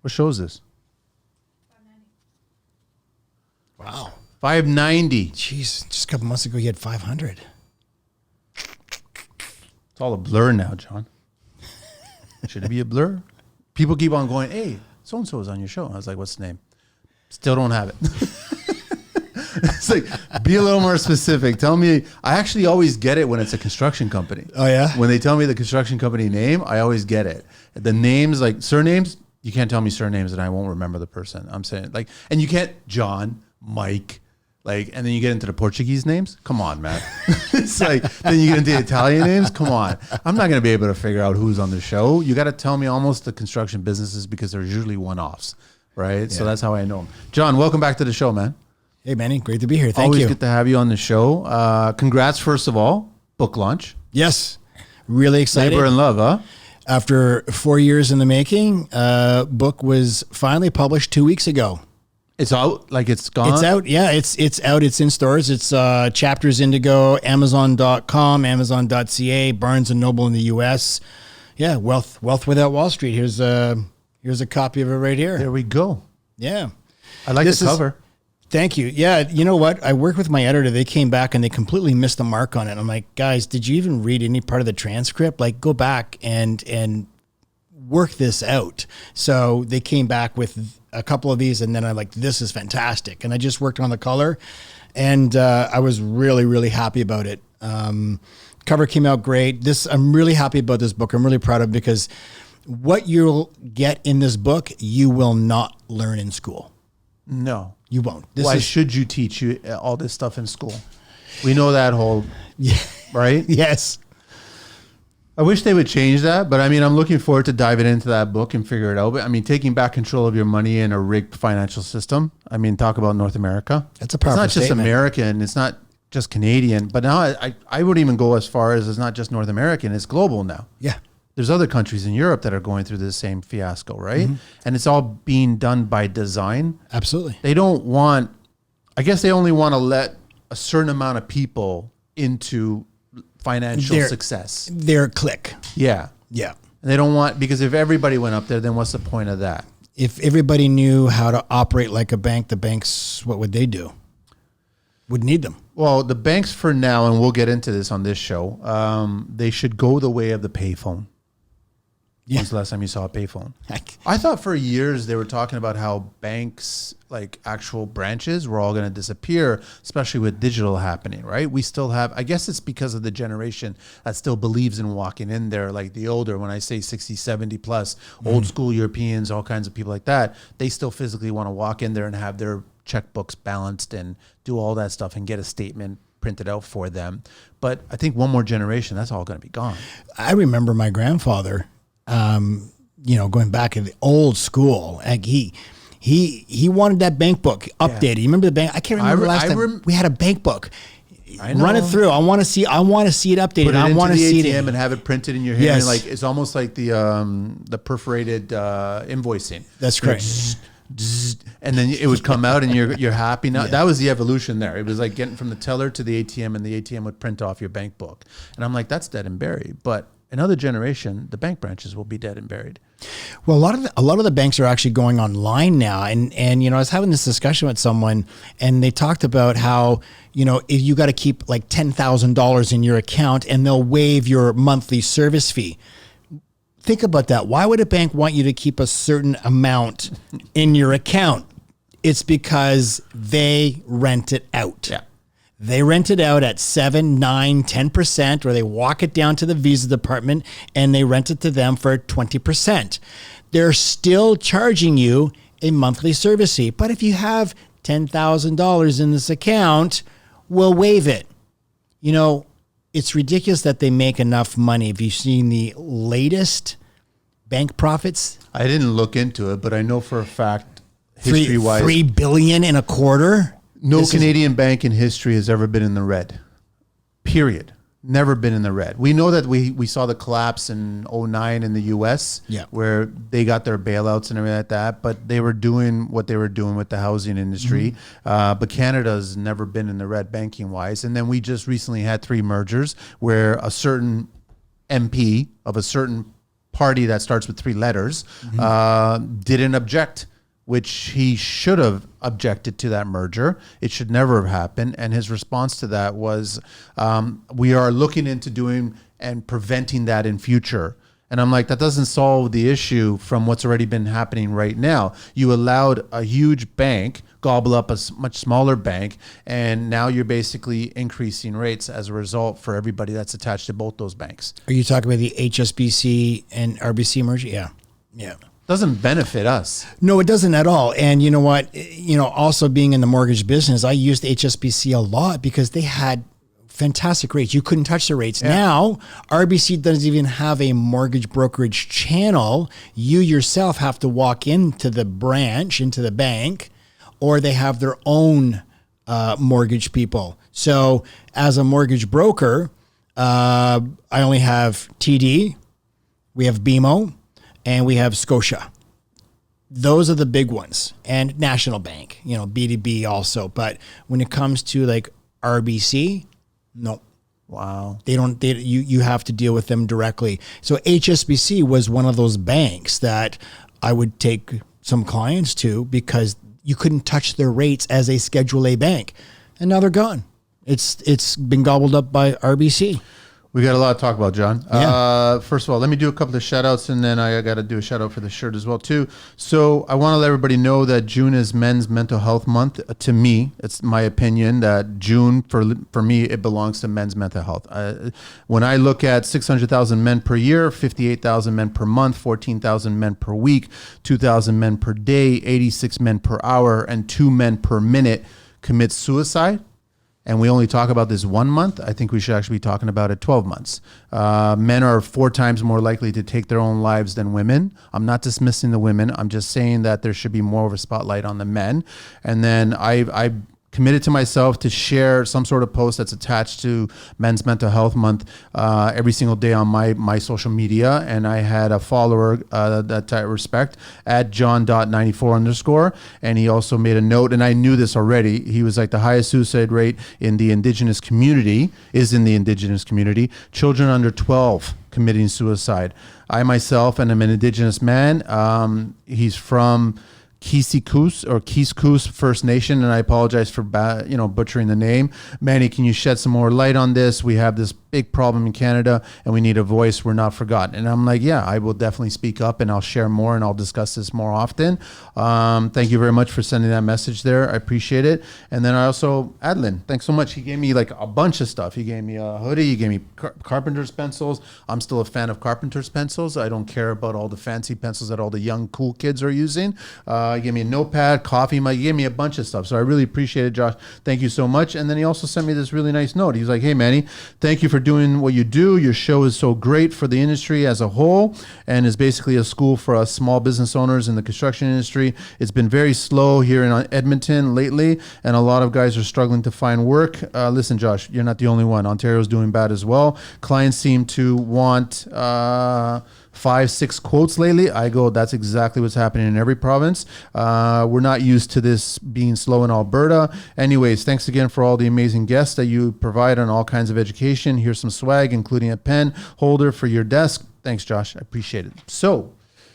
What show is this? 590. Wow. 590. Jeez, just a couple months ago, you had 500. It's all a blur now, John. Should it be a blur? People keep on going, hey, so-and-so is on your show. I was like, what's the name? Still don't have it. It's like, be a little more specific. Tell me. I actually always get it when it's a construction company. Oh, yeah? When they tell me the construction company name, I always get it. The names, like surnames, you can't tell me surnames and I won't remember the person. I'm saying, like, and you can't, John, Mike, like, and then you get into the Portuguese names. Come on, man. It's like, then you get into the Italian names. Come on. I'm not going to be able to figure out who's on the show. You got to tell me almost the construction businesses because they're usually one-offs, right? Yeah. So that's how I know them. John, welcome back to the show, man. Hey, Manny. Great to be here. Thank you. Always good to have you on the show. Congrats, first of all. Book launch. Yes. Really excited. Labor and Love, huh? After 4 years in the making, book was finally published 2 weeks ago. It's out, like it's gone? It's out, yeah. It's out. It's in stores. It's Chapters Indigo, Amazon.com, Amazon.ca, Barnes & Noble in the U.S. Yeah, Wealth Without Wall Street. Here's a copy of it right here. There we go. Yeah. I like the cover. Thank you. Yeah, you know what? I worked with my editor. They came back and they completely missed the mark on it. I'm like, guys, did you even read any part of the transcript? Like, go back and work this out. So they came back with a couple of these, and then I'm like, this is fantastic. And I just worked on the color, and I was really, really happy about it. Cover came out great. I'm really happy about this book. I'm really proud of it because what you'll get in this book, you will not learn in school. No. You won't. Why should you teach you all this stuff in school? We know that whole, right? Yes. I wish they would change that, but I mean, I'm looking forward to diving into that book and figure it out. But I mean, taking back control of your money in a rigged financial system. I mean, talk about North America. That's a powerful It's not just statement. American. It's not just Canadian. But now I would even go as far as it's not just North American. It's global now. Yeah. There's other countries in Europe that are going through the same fiasco, right? Mm-hmm. And it's all being done by design. Absolutely. They don't want, I guess they only want to let a certain amount of people into financial success. Their clique. Yeah. Yeah. And they don't want, because if everybody went up there, then what's the point of that? If everybody knew how to operate like a bank, the banks, what would they do? Would need them. Well, the banks for now, and we'll get into this on this show, they should go the way of the payphone. Yeah. When's the last time you saw a payphone? I thought for years they were talking about how banks, like actual branches, were all going to disappear, especially with digital happening, right? We still have, I guess it's because of the generation that still believes in walking in there, like the older, when I say 60, 70 plus, old school Europeans, all kinds of people like that, they still physically want to walk in there and have their checkbooks balanced and do all that stuff and get a statement printed out for them. But I think one more generation, that's all going to be gone. I remember my grandfather, going back in the old school, like he wanted that bank book updated. Yeah. You remember the bank? I can't remember last time we had a bank book. Run it through. I want to see it updated. Put it I want to see ATM it and have it printed in your hand. Yes. Like it's almost like the perforated invoicing. That's correct. And then it would come out and you're happy now. Yeah. That was the evolution there. It was like getting from the teller to the ATM, and the ATM would print off your bank book. And I'm like, that's dead and buried. But another generation, the bank branches will be dead and buried. Well, a lot of the banks are actually going online now, and I was having this discussion with someone, and they talked about how if you got to keep like $10,000 in your account, and they'll waive your monthly service fee. Think about that. Why would a bank want you to keep a certain amount in your account? It's because they rent it out. Yeah. They rent it out at 7, 9, 10%, or they walk it down to the Visa department and they rent it to them for 20%. They're still charging you a monthly service fee. But if you have $10,000 in this account, we'll waive it. It's ridiculous that they make enough money. Have you seen the latest bank profits? I didn't look into it, but I know for a fact, history-wise, $3 billion in a quarter. No Canadian bank in history has ever been in the red. Period. Never been in the red. We know that we saw the collapse in 2009 in the U.S. Where they got their bailouts and everything like that, but they were doing what they were doing with the housing industry. Mm-hmm. But Canada's never been in the red banking-wise. And then we just recently had 3 mergers where a certain MP of a certain party that starts with 3 letters, didn't object, which he should have objected to that merger. It should never have happened. And his response to that was, we are looking into doing and preventing that in future. And I'm like, that doesn't solve the issue from what's already been happening right now. You allowed a huge bank gobble up a much smaller bank, and now you're basically increasing rates as a result for everybody that's attached to both those banks. Are you talking about the HSBC and RBC merger? Yeah. Doesn't benefit us. No, it doesn't at all. And you know what? Also being in the mortgage business, I used HSBC a lot because they had fantastic rates. You couldn't touch the rates. Yeah. Now, RBC doesn't even have a mortgage brokerage channel. You yourself have to walk into the branch, into the bank, or they have their own mortgage people. So as a mortgage broker, I only have TD, we have BMO, and we have Scotia. Those are the big ones. And National Bank, BDB also. But when it comes to like RBC, no. Wow. You have to deal with them directly. So HSBC was one of those banks that I would take some clients to because you couldn't touch their rates as a Schedule A bank. And now they're gone. It's been gobbled up by RBC. We got a lot to talk about, John. Yeah. First of all, let me do a couple of shout outs, and then I got to do a shout out for the shirt as well, too. So I want to let everybody know that June is Men's Mental Health Month. To me, it's my opinion that June, for me, it belongs to men's mental health. When I look at 600,000 men per year, 58,000 men per month, 14,000 men per week, 2,000 men per day, 86 men per hour, and 2 men per minute commit suicide, and we only talk about this 1 month, I think we should actually be talking about it 12 months. Men are 4 times more likely to take their own lives than women. I'm not dismissing the women. I'm just saying that there should be more of a spotlight on the men. And then I committed to myself to share some sort of post that's attached to Men's Mental Health Month every single day on my social media. And I had a follower that I respect at john.94_. And he also made a note, and I knew this already. He was like, the highest suicide rate in the Indigenous community is in the Indigenous community. Children under 12 committing suicide. I myself, and I'm an Indigenous man. He's from Kees First Nation, and I apologize for butchering the name. Manny, can you shed some more light on this? We have this big problem in Canada, and we need a voice. We're not forgotten. And I'm like, yeah, I will definitely speak up, and I'll share more, and I'll discuss this more often. Thank you very much for sending that message there. I appreciate it. And then I also, Adlin, thanks so much. He gave me like a bunch of stuff. He gave me a hoodie. He gave me carpenter's pencils. I'm still a fan of carpenter's pencils. I don't care about all the fancy pencils that all the young, cool kids are using. He gave me a notepad, coffee mug. He gave me a bunch of stuff. So I really appreciate it, Josh. Thank you so much. And then he also sent me this really nice note. He was like, hey, Manny, thank you for doing what you do. Your show is so great for the industry as a whole and is basically a school for us small business owners in the construction industry. It's been very slow here in Edmonton lately, and a lot of guys are struggling to find work. Listen, Josh, you're not the only one. Ontario's doing bad as well. Clients seem to want 5-6 quotes lately. I go, that's exactly what's happening in every province. We're not used to this being slow in Alberta. Anyways, thanks again for all the amazing guests that you provide on all kinds of education. Here's some swag, including a pen holder for your desk. Thanks, Josh. I appreciate it. So,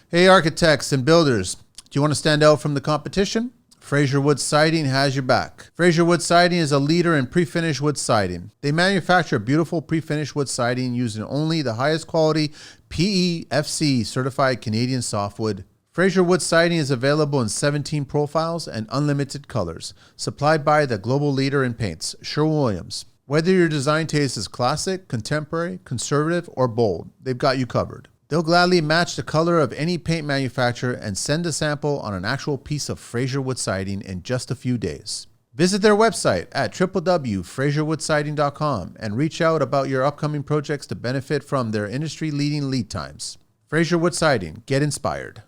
hey, architects and builders, do you want to stand out from the competition? Fraser Wood Siding has your back. Fraser Wood Siding is a leader in pre-finished wood siding. They manufacture beautiful pre-finished wood siding using only the highest quality PEFC certified Canadian softwood. Fraser Wood Siding is available in 17 profiles and unlimited colors. Supplied by the global leader in paints, Sherwin-Williams. Whether your design taste is classic, contemporary, conservative, or bold, they've got you covered. They'll gladly match the color of any paint manufacturer and send a sample on an actual piece of Fraser Wood Siding in just a few days. Visit their website at www.fraserwoodsiding.com and reach out about your upcoming projects to benefit from their industry-leading lead times. Fraser Wood Siding, get inspired.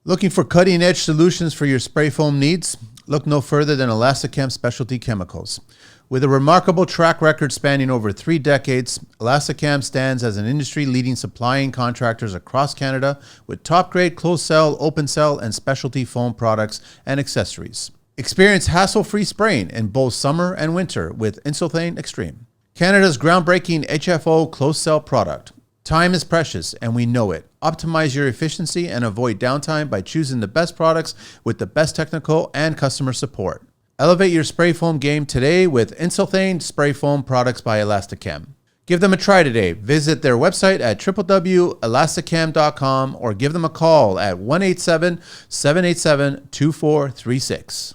Looking for cutting-edge solutions for your spray foam needs? Look no further than Elastichem Specialty Chemicals. With a remarkable track record spanning over 3 decades, Elastichem stands as an industry-leading supplying contractors across Canada with top-grade closed-cell, open-cell, and specialty foam products and accessories. Experience hassle-free spraying in both summer and winter with Insulthane Extreme. Canada's groundbreaking HFO closed-cell product. Time is precious, and we know it. Optimize your efficiency and avoid downtime by choosing the best products with the best technical and customer support. Elevate your spray foam game today with Insulthane Spray Foam products by Elasticam. Give them a try today. Visit their website at www.elasticam.com or give them a call at 1-877-787-2436.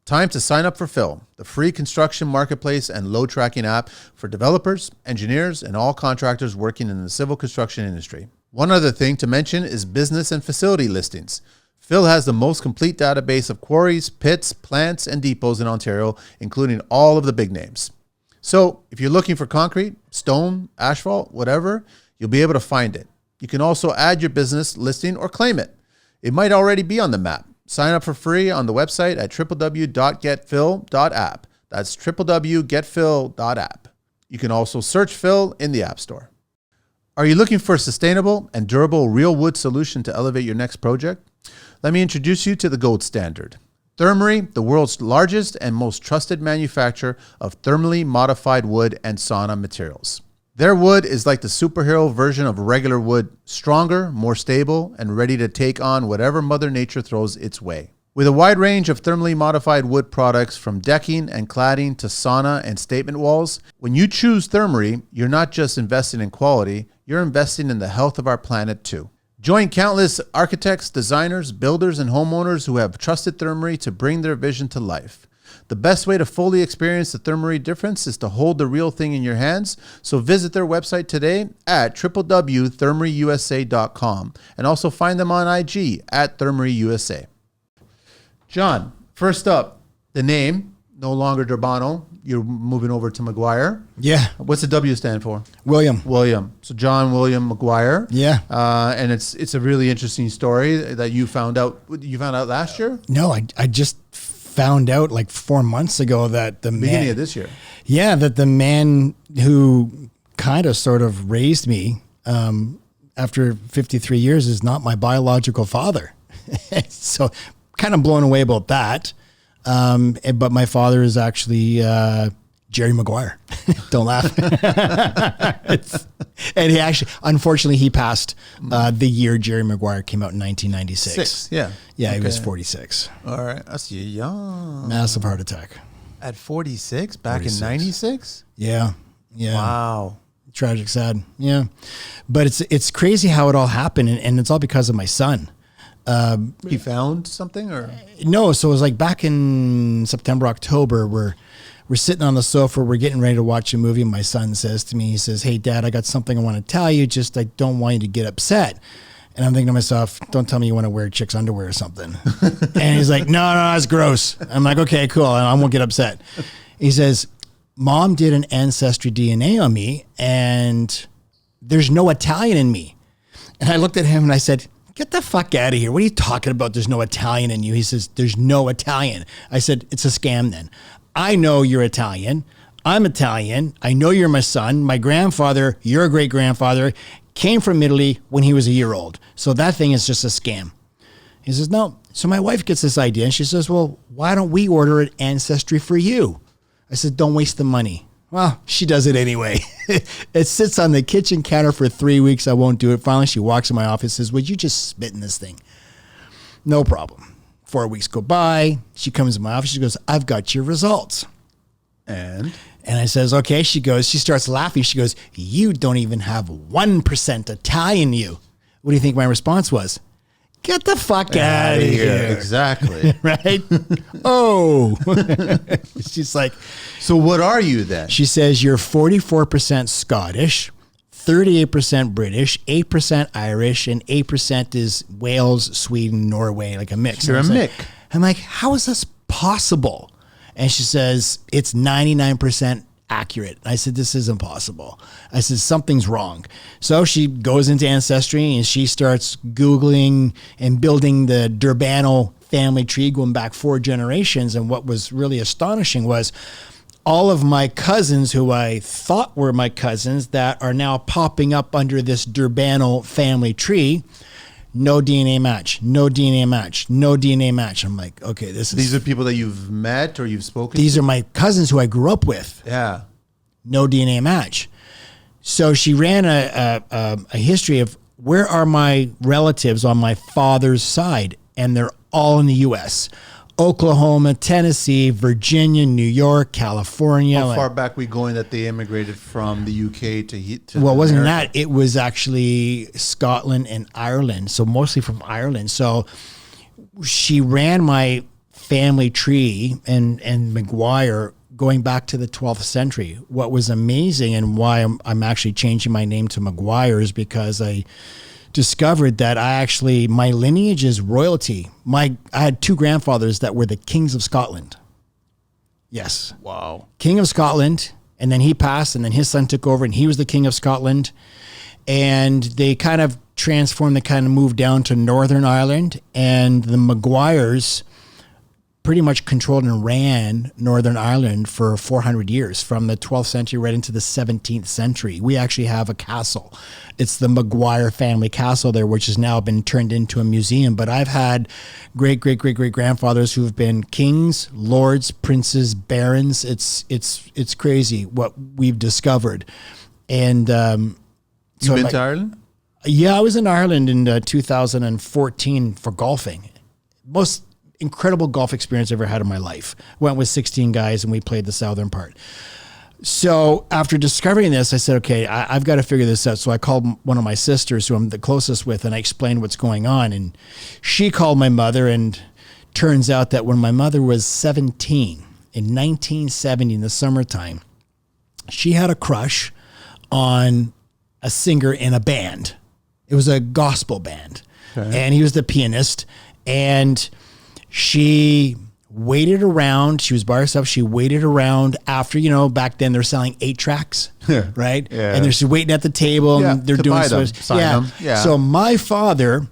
Time to sign up for Phil, the free construction marketplace and load tracking app for developers, engineers, and all contractors working in the civil construction industry. One other thing to mention is business and facility listings. Phil has the most complete database of quarries, pits, plants, and depots in Ontario, including all of the big names. So if you're looking for concrete, stone, asphalt, whatever, you'll be able to find it. You can also add your business listing or claim it. It might already be on the map. Sign up for free on the website at www.getphil.app. That's www.getphil.app. You can also search Phil in the App Store. Are you looking for a sustainable and durable real wood solution to elevate your next project? Let me introduce you to the gold standard. Thermery, the world's largest and most trusted manufacturer of thermally modified wood and sauna materials. Their wood is like the superhero version of regular wood, stronger, more stable, and ready to take on whatever Mother Nature throws its way. With a wide range of thermally modified wood products from decking and cladding to sauna and statement walls, when you choose Thermery, you're not just investing in quality, you're investing in the health of our planet too. Join countless architects, designers, builders, and homeowners who have trusted Thermery to bring their vision to life. The best way to fully experience the Thermery difference is to hold the real thing in your hands, so visit their website today at www.thermeryusa.com and also find them on IG at thermeryusa. John, first up, the name, no longer Durbano. You're moving over to McGuire. Yeah. What's the W stand for? William. So John William McGuire. Yeah. And it's a really interesting story that you found out. You found out last year? No, I just found out like 4 months ago that the beginning of this year. Yeah, that the man who kind of sort of raised me after 53 years is not my biological father. So kind of blown away about that. But my father is actually Jerry McGuire. Don't laugh. And he actually, unfortunately, he passed the year Jerry McGuire came out in 1996. Yeah. Yeah, okay. He was 46. All right. That's young. Massive heart attack. At 46? Back in 96? Yeah. Yeah. Wow. Tragic, sad. Yeah. But it's crazy how it all happened. And it's all because of my son. He found something or? No. So it was like back in September, October, we're sitting on the sofa, we're getting ready to watch a movie. My son says to me, he says, "Hey Dad, I got something I want to tell you. Just, I don't want you to get upset." And I'm thinking to myself, don't tell me you want to wear chick's underwear or something. And he's like, no, that's gross. I'm like, okay, cool. I won't get upset. He says, Mom did an ancestry DNA on me and there's no Italian in me. And I looked at him and I said, get the fuck out of here. What are you talking about? There's no Italian in you. He says, there's no Italian. I said, it's a scam then. I know you're Italian. I'm Italian. I know you're my son. My grandfather, your great grandfather, came from Italy when he was a year old. So that thing is just a scam. He says, no. So my wife gets this idea and she says, well, why don't we order an ancestry for you? I said, don't waste the money. Well, she does it anyway. It sits on the kitchen counter for 3 weeks. I won't do it. Finally, she walks in my office and says, would you just spit in this thing? No problem. 4 weeks go by. She comes in my office. She goes, I've got your results. And I says, okay. She starts laughing. She goes, you don't even have 1% Italian in you. What do you think my response was? Get the fuck out of here. Exactly. Right? Oh. She's like, so what are you then? She says, you're 44% Scottish, 38% British, 8% Irish, and 8% is Wales, Sweden, Norway, like a mix. You're a mix. I'm like, how is this possible? And she says, it's 99% accurate. I said, this is impossible. I said, something's wrong. So she goes into Ancestry and she starts Googling and building the Durbano family tree going back 4 generations. And what was really astonishing was all of my cousins who I thought were my cousins that are now popping up under this Durbano family tree. No DNA match, no DNA match, no DNA match. I'm like, okay, These are people that you've met or you've spoken to? These are my cousins who I grew up with. Yeah. No DNA match. So she ran a history of where are my relatives on my father's side? And they're all in the U.S. Oklahoma, Tennessee, Virginia, New York, California. How far back we going that they immigrated from the UK to well, it wasn't America? that. It was actually Scotland and Ireland. So mostly from Ireland. So she ran my family tree and McGuire going back to the 12th century. What was amazing and why I'm actually changing my name to McGuire is because I discovered that my lineage is royalty. I had two grandfathers that were the kings of Scotland. Yes. Wow. King of Scotland, and then he passed, and then his son took over, and he was the king of Scotland. And they kind of transformed, they kind of moved down to Northern Ireland, and the McGuires pretty much controlled and ran Northern Ireland for 400 years, from the 12th century right into the 17th century. We actually have a castle. It's the McGuire family castle there, which has now been turned into a museum. But I've had great-great-great-great-grandfathers who have been kings, lords, princes, barons. It's crazy what we've discovered. And You've been to Ireland? Yeah, I was in Ireland in 2014 for golfing. Most incredible golf experience I've ever had in my life. Went with 16 guys and we played the southern part. So after discovering this, I said, okay, I've got to figure this out. So I called one of my sisters who I'm the closest with, and I explained what's going on. And she called my mother, and turns out that when my mother was 17 in 1970 in the summertime, she had a crush on a singer in a band. It was a gospel band. Okay. And he was the pianist. And she waited around. She was by herself. She waited around after, back then they're selling 8 tracks, right? Yeah. And they're just waiting at the table and they're doing them. So my father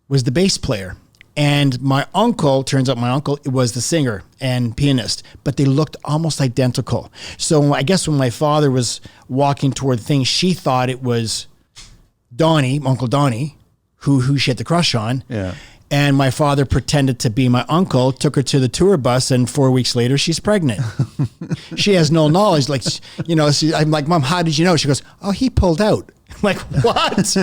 was the bass player, and my uncle, turns out my uncle was the singer and pianist, but they looked almost identical. So I guess when my father was walking toward things, she thought it was Donnie, Uncle Donnie, who she had the crush on. Yeah. And my father pretended to be my uncle, took her to the tour bus, and 4 weeks later, she's pregnant. She has no knowledge. I'm like, Mom, how did you know? She goes, oh, he pulled out. I'm like, what?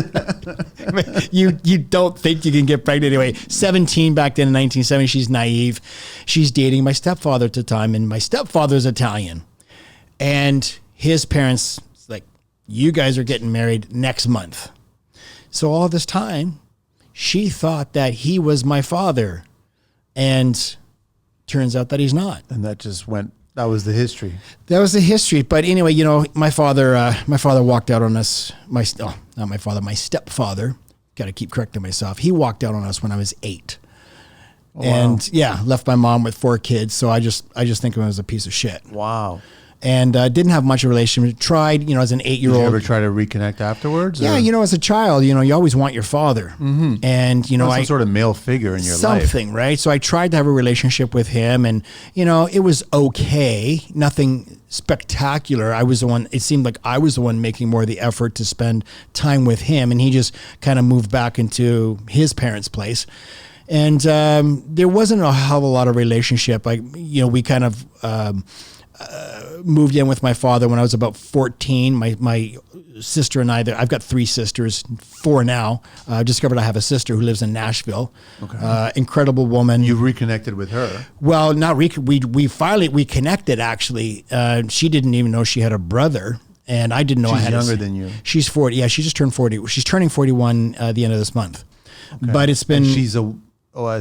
you don't think you can get pregnant anyway. 17 back then in 1970, she's naive. She's dating my stepfather at the time, and my stepfather's Italian. And his parents, like, you guys are getting married next month. So all this time, she thought that he was my father, and turns out that he's not. And that just went, that was the history. That was the history. But anyway, my father walked out on us. My stepfather, got to keep correcting myself. He walked out on us when I was 8. Oh, and left my mom with 4 kids. So I just think of him as a piece of shit. Wow. And didn't have much of a relationship. Tried, as an 8-year-old. Did you ever try to reconnect afterwards? Yeah, as a child, you always want your father. Mm-hmm. And, some sort of male figure in your life. Something, right? So I tried to have a relationship with him, and, it was okay. Nothing spectacular. It seemed like I was the one making more of the effort to spend time with him, and he just kind of moved back into his parents' place. And there wasn't a hell of a lot of relationship. We kind of... moved in with my father when I was about 14. My sister and I've got 3 sisters, 4 now. I discovered I have a sister who lives in Nashville. Okay. Incredible woman. You've reconnected with her? Well, not we finally connected, actually. She didn't even know she had a brother, and I didn't know I had She's younger than you. She's 40. Yeah, she just turned 40. She's turning 41 at the end of this month. Okay. But it's been... And she's a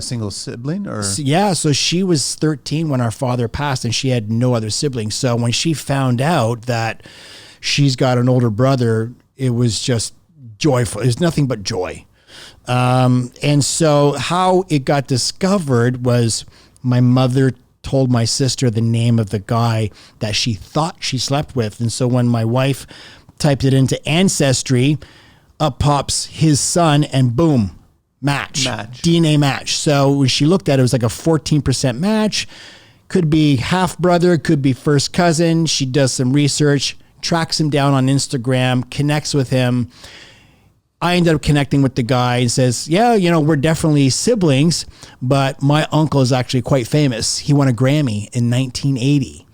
single sibling, or? Yeah, so she was 13 when our father passed, and she had no other siblings. So when she found out that she's got an older brother, it was just joyful. It was nothing but joy. And so how it got discovered was my mother told my sister the name of the guy that she thought she slept with. And so when my wife typed it into Ancestry, up pops his son, and boom, match. DNA match. So when she looked at it, it was like a 14% match. Could be half brother, could be first cousin. She does some research, tracks him down on Instagram, connects with him. I ended up connecting with the guy and says, we're definitely siblings, but my uncle is actually quite famous. He won a Grammy in 1980.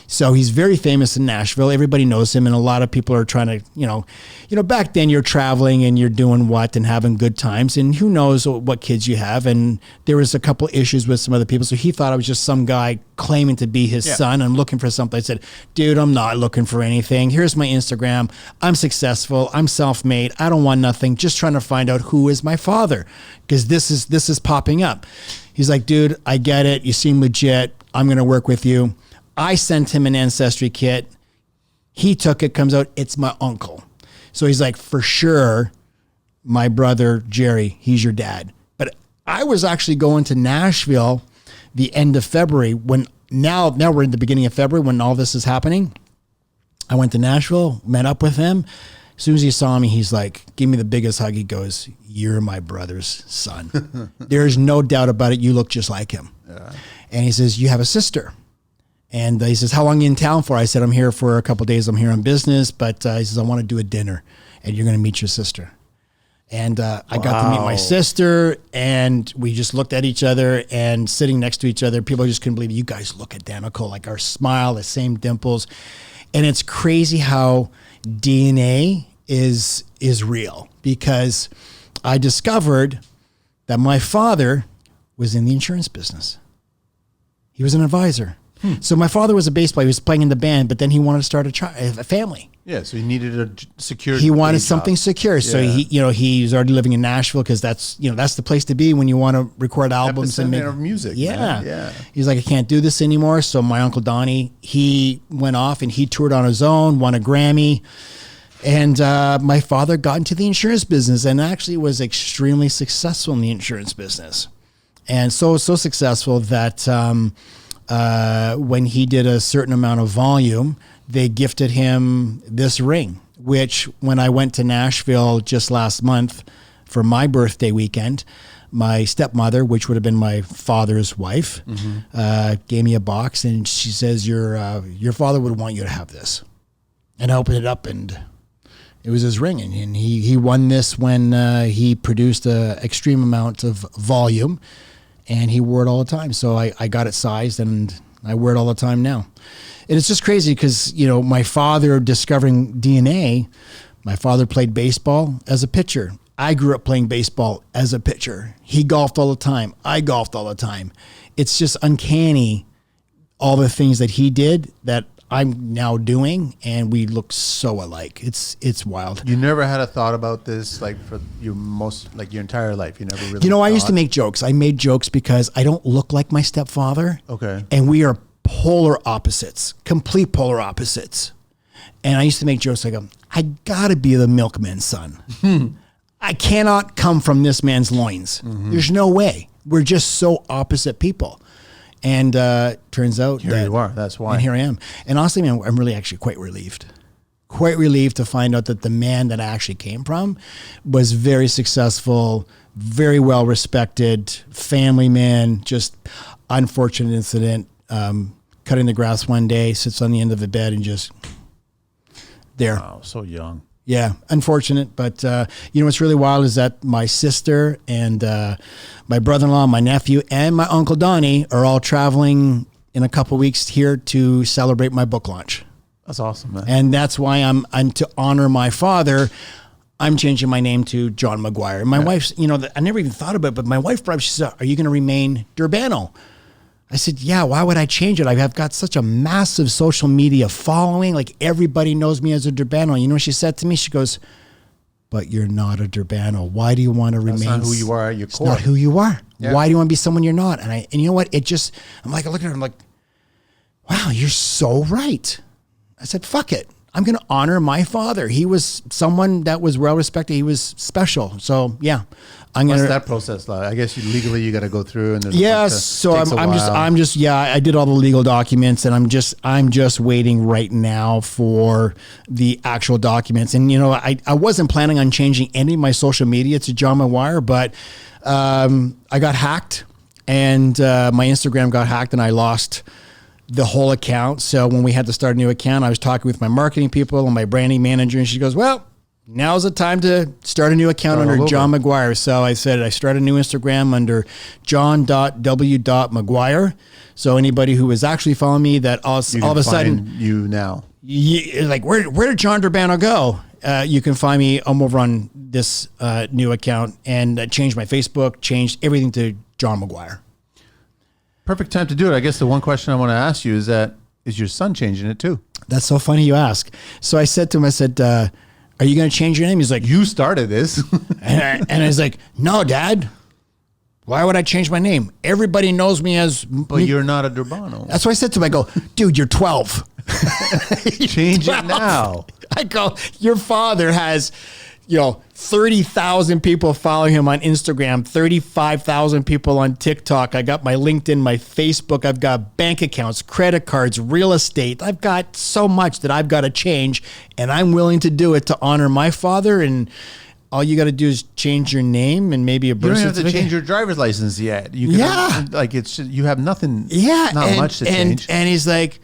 So he's very famous in Nashville. Everybody knows him, and a lot of people are trying to, back then you're traveling and you're doing what and having good times, and who knows what kids you have. And there was a couple issues with some other people, so he thought I was just some guy claiming to be his son. I'm looking for something. I said, dude, I'm not looking for anything. Here's my Instagram. I'm successful. I'm self-made. I don't want nothing. Just trying to find out who is my father, because this is popping up. He's like, dude, I get it. You seem legit. I'm going to work with you. I sent him an ancestry kit. He took it, comes out, it's my uncle. So he's like, for sure, my brother, Jerry, he's your dad. But I was actually going to Nashville the end of February now we're in the beginning of February when all this is happening. I went to Nashville, met up with him. As soon as he saw me, he's like, give me the biggest hug. He goes, you're my brother's son. There's no doubt about it. You look just like him. Yeah. And he says, you have a sister. And he says, how long are you in town for? I said, I'm here for a couple of days. I'm here on business. But he says, I want to do a dinner, and you're going to meet your sister. And I got to meet my sister, and we just looked at each other, and sitting next to each other, people just couldn't believe it. You guys look identical, like our smile, the same dimples. And it's crazy how DNA is real, because I discovered that my father was in the insurance business. He was an advisor. So my father was a bass player. He was playing in the band, but then he wanted to start a family. Yeah, so he needed a secure. He wanted something secure. So he was already living in Nashville, because that's the place to be when you want to record albums and make music. Yeah. He's like, I can't do this anymore. So my uncle Donnie, he went off and he toured on his own, won a Grammy. And my father got into the insurance business and actually was extremely successful in the insurance business. And so successful that when he did a certain amount of volume, they gifted him this ring, which when I went to Nashville just last month for my birthday weekend, my stepmother, which would have been my father's wife, gave me a box, and she says, your father would want you to have this. And I opened it up, and it was his ring. And he won this when he produced an extreme amount of volume, and he wore it all the time. So I got it sized, and I wear it all the time now. And it's just crazy because, my father discovering DNA, my father played baseball as a pitcher. I grew up playing baseball as a pitcher. He golfed all the time. I golfed all the time. It's just uncanny, all the things that he did that I'm now doing, and we look so alike. It's wild. You never had a thought about this, like for your entire life? You never really I used to make jokes. I made jokes because I don't look like my stepfather. Okay. And we are polar opposites, complete polar opposites. And I used to make jokes like, I gotta be the milkman's son. I cannot come from this man's loins. There's no way. We're just so opposite people. And turns out here you are. That's why. And here I am. And honestly, man, I'm really actually quite relieved. Quite relieved to find out that the man that I actually came from was very successful, very well respected, family man. Just unfortunate incident. Cutting the grass one day, sits on the end of the bed and just there. Wow, so young. Yeah, unfortunate. But what's really wild is that my sister and my brother-in-law, my nephew, and my uncle Donnie are all traveling in a couple weeks here to celebrate my book launch. That's awesome, man. And that's why I'm to honor my father, I'm changing my name to John McGuire. And my wife's, I never even thought about it, but my wife brought up, she said, are you going to remain Durbano? I said, yeah, why would I change it? I have got such a massive social media following. Like everybody knows me as a Durbano. You know what she said to me? She goes, but you're not a Durbano. Why do you want to remain? That's not who you are at your core. It's not who you are. Yeah. Why do you want to be someone you're not? And you know what? I look at her, I'm like, wow, you're so right. I said, fuck it. I'm going to honor my father. He was someone that was well respected. He was special. So yeah, What's that process like? I guess legally you got to go through and so I did all the legal documents, and I'm just waiting right now for the actual documents. And I wasn't planning on changing any of my social media to John McGuire, but I got hacked, and my Instagram got hacked, and I lost the whole account. So when we had to start a new account, I was talking with my marketing people and my branding manager, and she goes, well, now's the time to start a new account under John McGuire. So I said I start a new Instagram under john.w.mcguire. So anybody who was actually following me, that all of a sudden you now, like where did John Durbano go? You can find me. I'm over on this new account, and changed my Facebook, changed everything to John McGuire. Perfect time to do it. I guess the one question I want to ask you is your son changing it too? That's so funny you ask. So I said to him, are you going to change your name? He's like, you started this. and I was like, no, Dad. Why would I change my name? Everybody knows me as... But you're not a Durbano. That's what I said to him. I go, dude, you're 12. Change 12. It now. I go, your father has, 30,000 people following him on Instagram, 35,000 people on TikTok. I got my LinkedIn, my Facebook. I've got bank accounts, credit cards, real estate. I've got so much that I've got to change, and I'm willing to do it to honor my father. And all you got to do is change your name and maybe a birth certificate. You don't have to change your driver's license yet. You can, you have nothing. Yeah, not much to change. And he's like,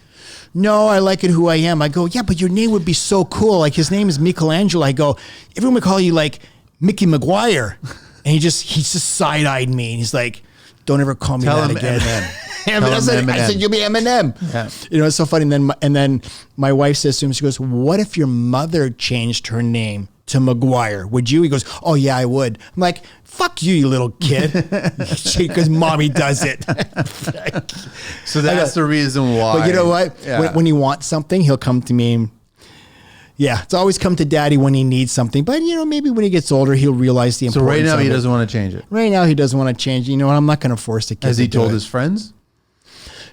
no, I like it who I am. I go, yeah, but your name would be so cool. Like, his name is Michelangelo. I go, everyone would call you like Mickey McGuire. And he just side-eyed me. And he's like, don't ever call me that again. I said, you'll be Eminem. Yeah. It's so funny. And then my wife says to him, she goes, what if your mother changed her name to McGuire? Would you? He goes, oh yeah, I would. I'm like, fuck you, you little kid. Because mommy does it. So that's the reason why. But you know what? Yeah. When he wants something, he'll come to me. Yeah, it's always come to daddy when he needs something. But maybe when he gets older, he'll realize the importance. So right now he doesn't want to change it. Right now he doesn't want to change it. You know what? I'm not going to force the kid. Has he told his friends?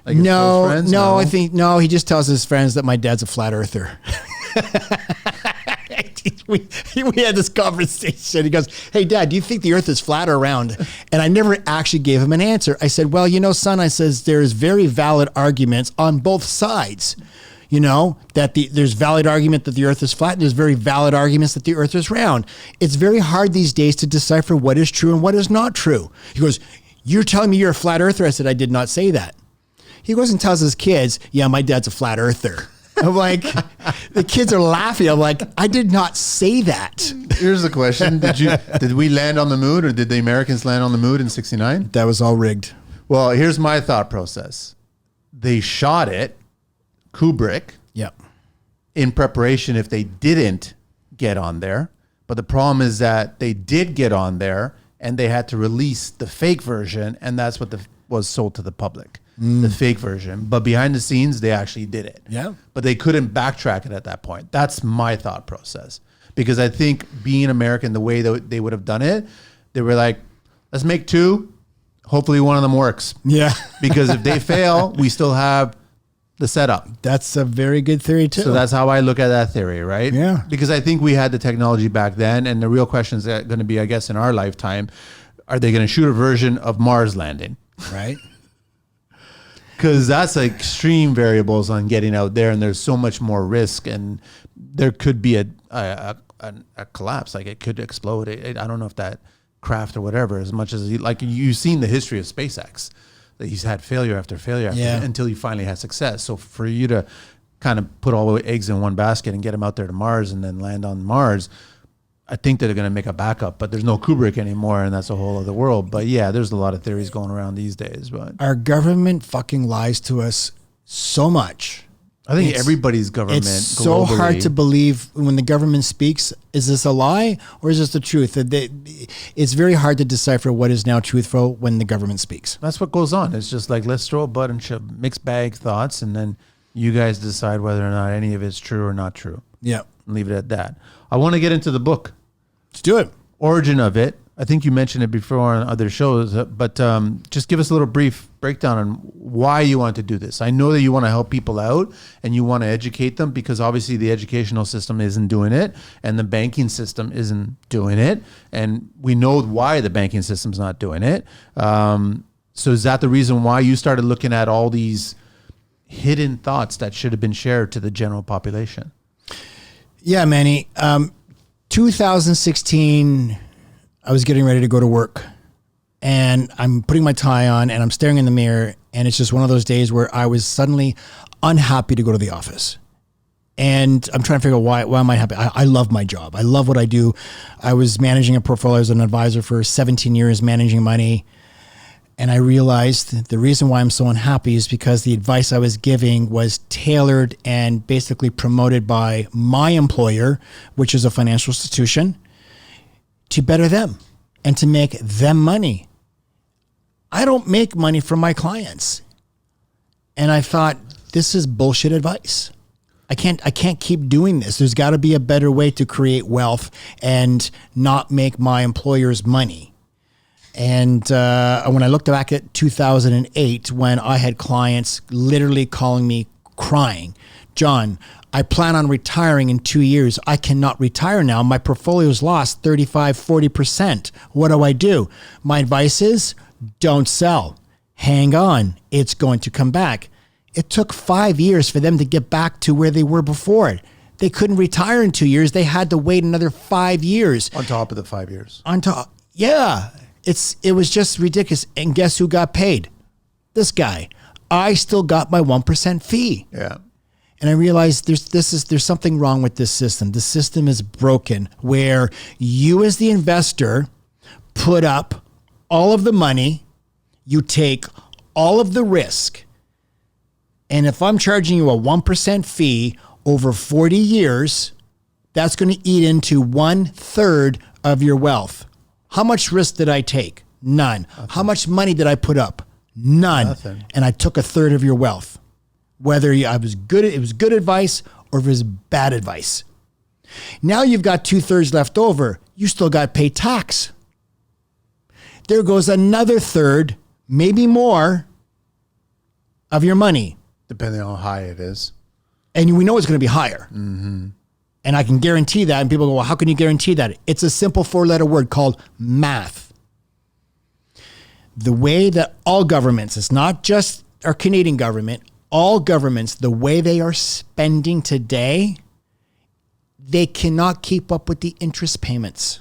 Like his friends? No, I think he just tells his friends that my dad's a flat earther. We had this conversation. He goes, hey, Dad, do you think the earth is flat or round? And I never actually gave him an answer. I said, well, son, I says, there's very valid arguments on both sides. That there's valid argument that the earth is flat, and there's very valid arguments that the earth is round. It's very hard these days to decipher what is true and what is not true. He goes, you're telling me you're a flat earther? I said, I did not say that. He goes and tells his kids, yeah, my dad's a flat earther. I'm like, the kids are laughing. I'm like, I did not say that. Here's the question. Did we land on the moon, or did the Americans land on the moon in 1969? That was all rigged. Well, here's my thought process. They shot it, Kubrick, in preparation if they didn't get on there. But the problem is that they did get on there, and they had to release the fake version, and that's what was sold to the public. The fake version, but behind the scenes, they actually did it. Yeah. But they couldn't backtrack it at that point. That's my thought process. Because I think being American, the way that they would have done it, they were like, let's make 2. Hopefully one of them works. Yeah. Because if they fail, we still have the setup. That's a very good theory too. So that's how I look at that theory, right? Yeah. Because I think we had the technology back then, and the real question is going to be, I guess, in our lifetime, are they going to shoot a version of Mars landing? Right. Because that's like extreme variables on getting out there, and there's so much more risk, and there could be a collapse. Like, it could explode. I don't know if that craft or whatever, as much as you've seen the history of SpaceX, that he's had failure after failure until he finally had success. So for you to kind of put all the eggs in one basket and get him out there to Mars and then land on Mars, I think that they're going to make a backup, but there's no Kubrick anymore, and that's a whole other world. But yeah, there's a lot of theories going around these days. But our government fucking lies to us so much. I think everybody's government. It's so hard to believe when the government speaks. Is this a lie or is this the truth? It's very hard to decipher what is now truthful when the government speaks. That's what goes on. It's just like, let's throw a bunch of mixed bag thoughts, and then you guys decide whether or not any of it's true or not true. Yeah, and leave it at that. I want to get into the book. Let's do it. Origin of it. I think you mentioned it before on other shows, but just give us a little brief breakdown on why you want to do this. I know that you want to help people out and you want to educate them, because obviously the educational system isn't doing it and the banking system isn't doing it. And we know why the banking system's not doing it. So is that the reason why you started looking at all these hidden thoughts that should have been shared to the general population? Yeah, Manny. 2016, I was getting ready to go to work, and I'm putting my tie on and I'm staring in the mirror, and it's just one of those days where I was suddenly unhappy to go to the office. And I'm trying to figure out why am I happy? I love my job. I love what I do. I was managing a portfolio as an advisor for 17 years, managing money. And I realized the reason why I'm so unhappy is because the advice I was giving was tailored and basically promoted by my employer, which is a financial institution, to better them and to make them money. I don't make money from my clients. And I thought, this is bullshit advice. I can't keep doing this. There's got to be a better way to create wealth and not make my employers money. And when I looked back at 2008, when I had clients literally calling me crying, John, I plan on retiring in 2 years. I cannot retire now. My portfolio's lost 35, 40%. What do I do? My advice is don't sell. Hang on. It's going to come back. It took 5 years for them to get back to where they were before. They couldn't retire in 2 years. They had to wait another 5 years. On top of the 5 years. On top. Yeah. It was just ridiculous. And guess who got paid? This guy. I still got my 1% fee. Yeah. And I realized there's something wrong with this system. The system is broken where you as the investor put up all of the money, you take all of the risk. And if I'm charging you a 1% fee over 40 years, that's going to eat into 1/3 of your wealth. How much risk did I take? None. Nothing. How much money did I put up? None. Nothing. And I took 1/3 of your wealth. Whether it was good advice or if it was bad advice. Now you've got 2/3 left over. You still got to pay tax. There goes another 1/3, maybe more, of your money. Depending on how high it is. And we know it's going to be higher. Mm-hmm. And I can guarantee that. And people go, well, how can you guarantee that? It's a simple 4-letter word called math. The way that all governments, it's not just our Canadian government, all governments, the way they are spending today, they cannot keep up with the interest payments.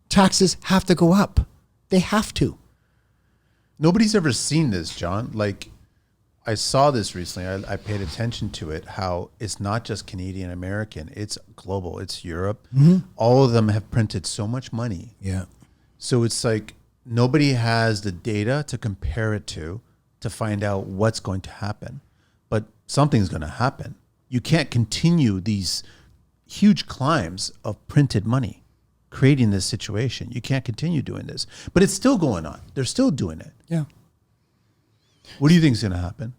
Taxes have to go up. They have to. Nobody's ever seen this, John. Like, I saw this recently. I paid attention to it, how it's not just Canadian American. It's global. It's Europe. Mm-hmm. All of them have printed so much money. Yeah. So it's like nobody has the data to compare it to find out what's going to happen. But something's going to happen. You can't continue these huge climbs of printed money, creating this situation. You can't continue doing this. But it's still going on. They're still doing it. Yeah. What do you think is going to happen?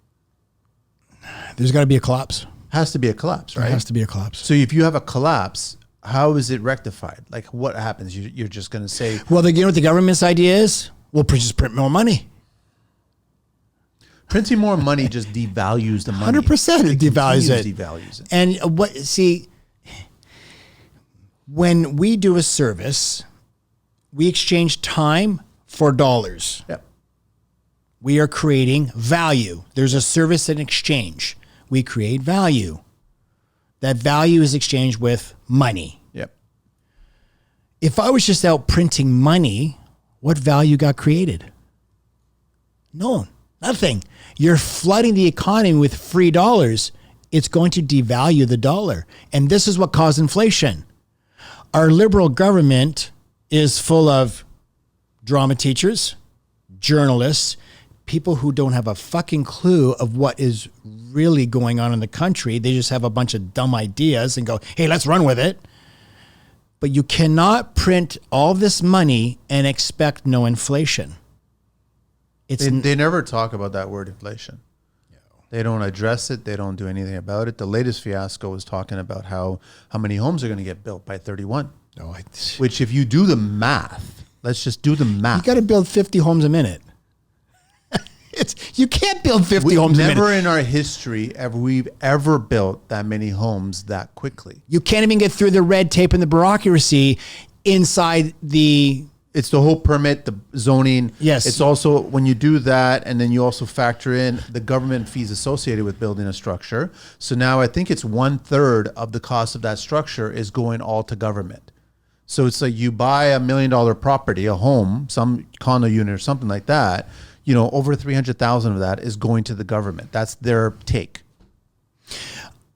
There's got to be a collapse. Has to be a collapse, right? There has to be a collapse. So if you have a collapse, how is it rectified? Like, what happens? You're just going to say... Well, you know what the government's idea is? We'll just print more money. Printing more money just devalues the money. 100% it devalues it. Devalues it. And see, when we do a service, we exchange time for dollars. Yep. We are creating value. There's a service in exchange. We create value. That value is exchanged with money. Yep. If I was just out printing money, what value got created? No, nothing. You're flooding the economy with free dollars. It's going to devalue the dollar. And this is what caused inflation. Our liberal government is full of drama teachers, journalists, people who don't have a fucking clue of what is really going on in the country. They just have a bunch of dumb ideas and go, hey, let's run with it. But you cannot print all this money and expect no inflation. They never talk about that word inflation. No. They don't address it. They don't do anything about it. The latest fiasco was talking about how many homes are going to get built by 31. No, which if you do the math, let's just do the math. You got to build 50 homes a minute. You can't build 50 homes a minute. Never in our history have we ever built that many homes that quickly. You can't even get through the red tape and the bureaucracy inside the... It's the whole permit, the zoning. Yes. It's also when you do that, and then you also factor in the government fees associated with building a structure. So now I think it's 1/3 of the cost of that structure is going all to government. So it's like you buy $1 million property, a home, some condo unit or something like that. You know, over 300,000 of that is going to the government. That's their take.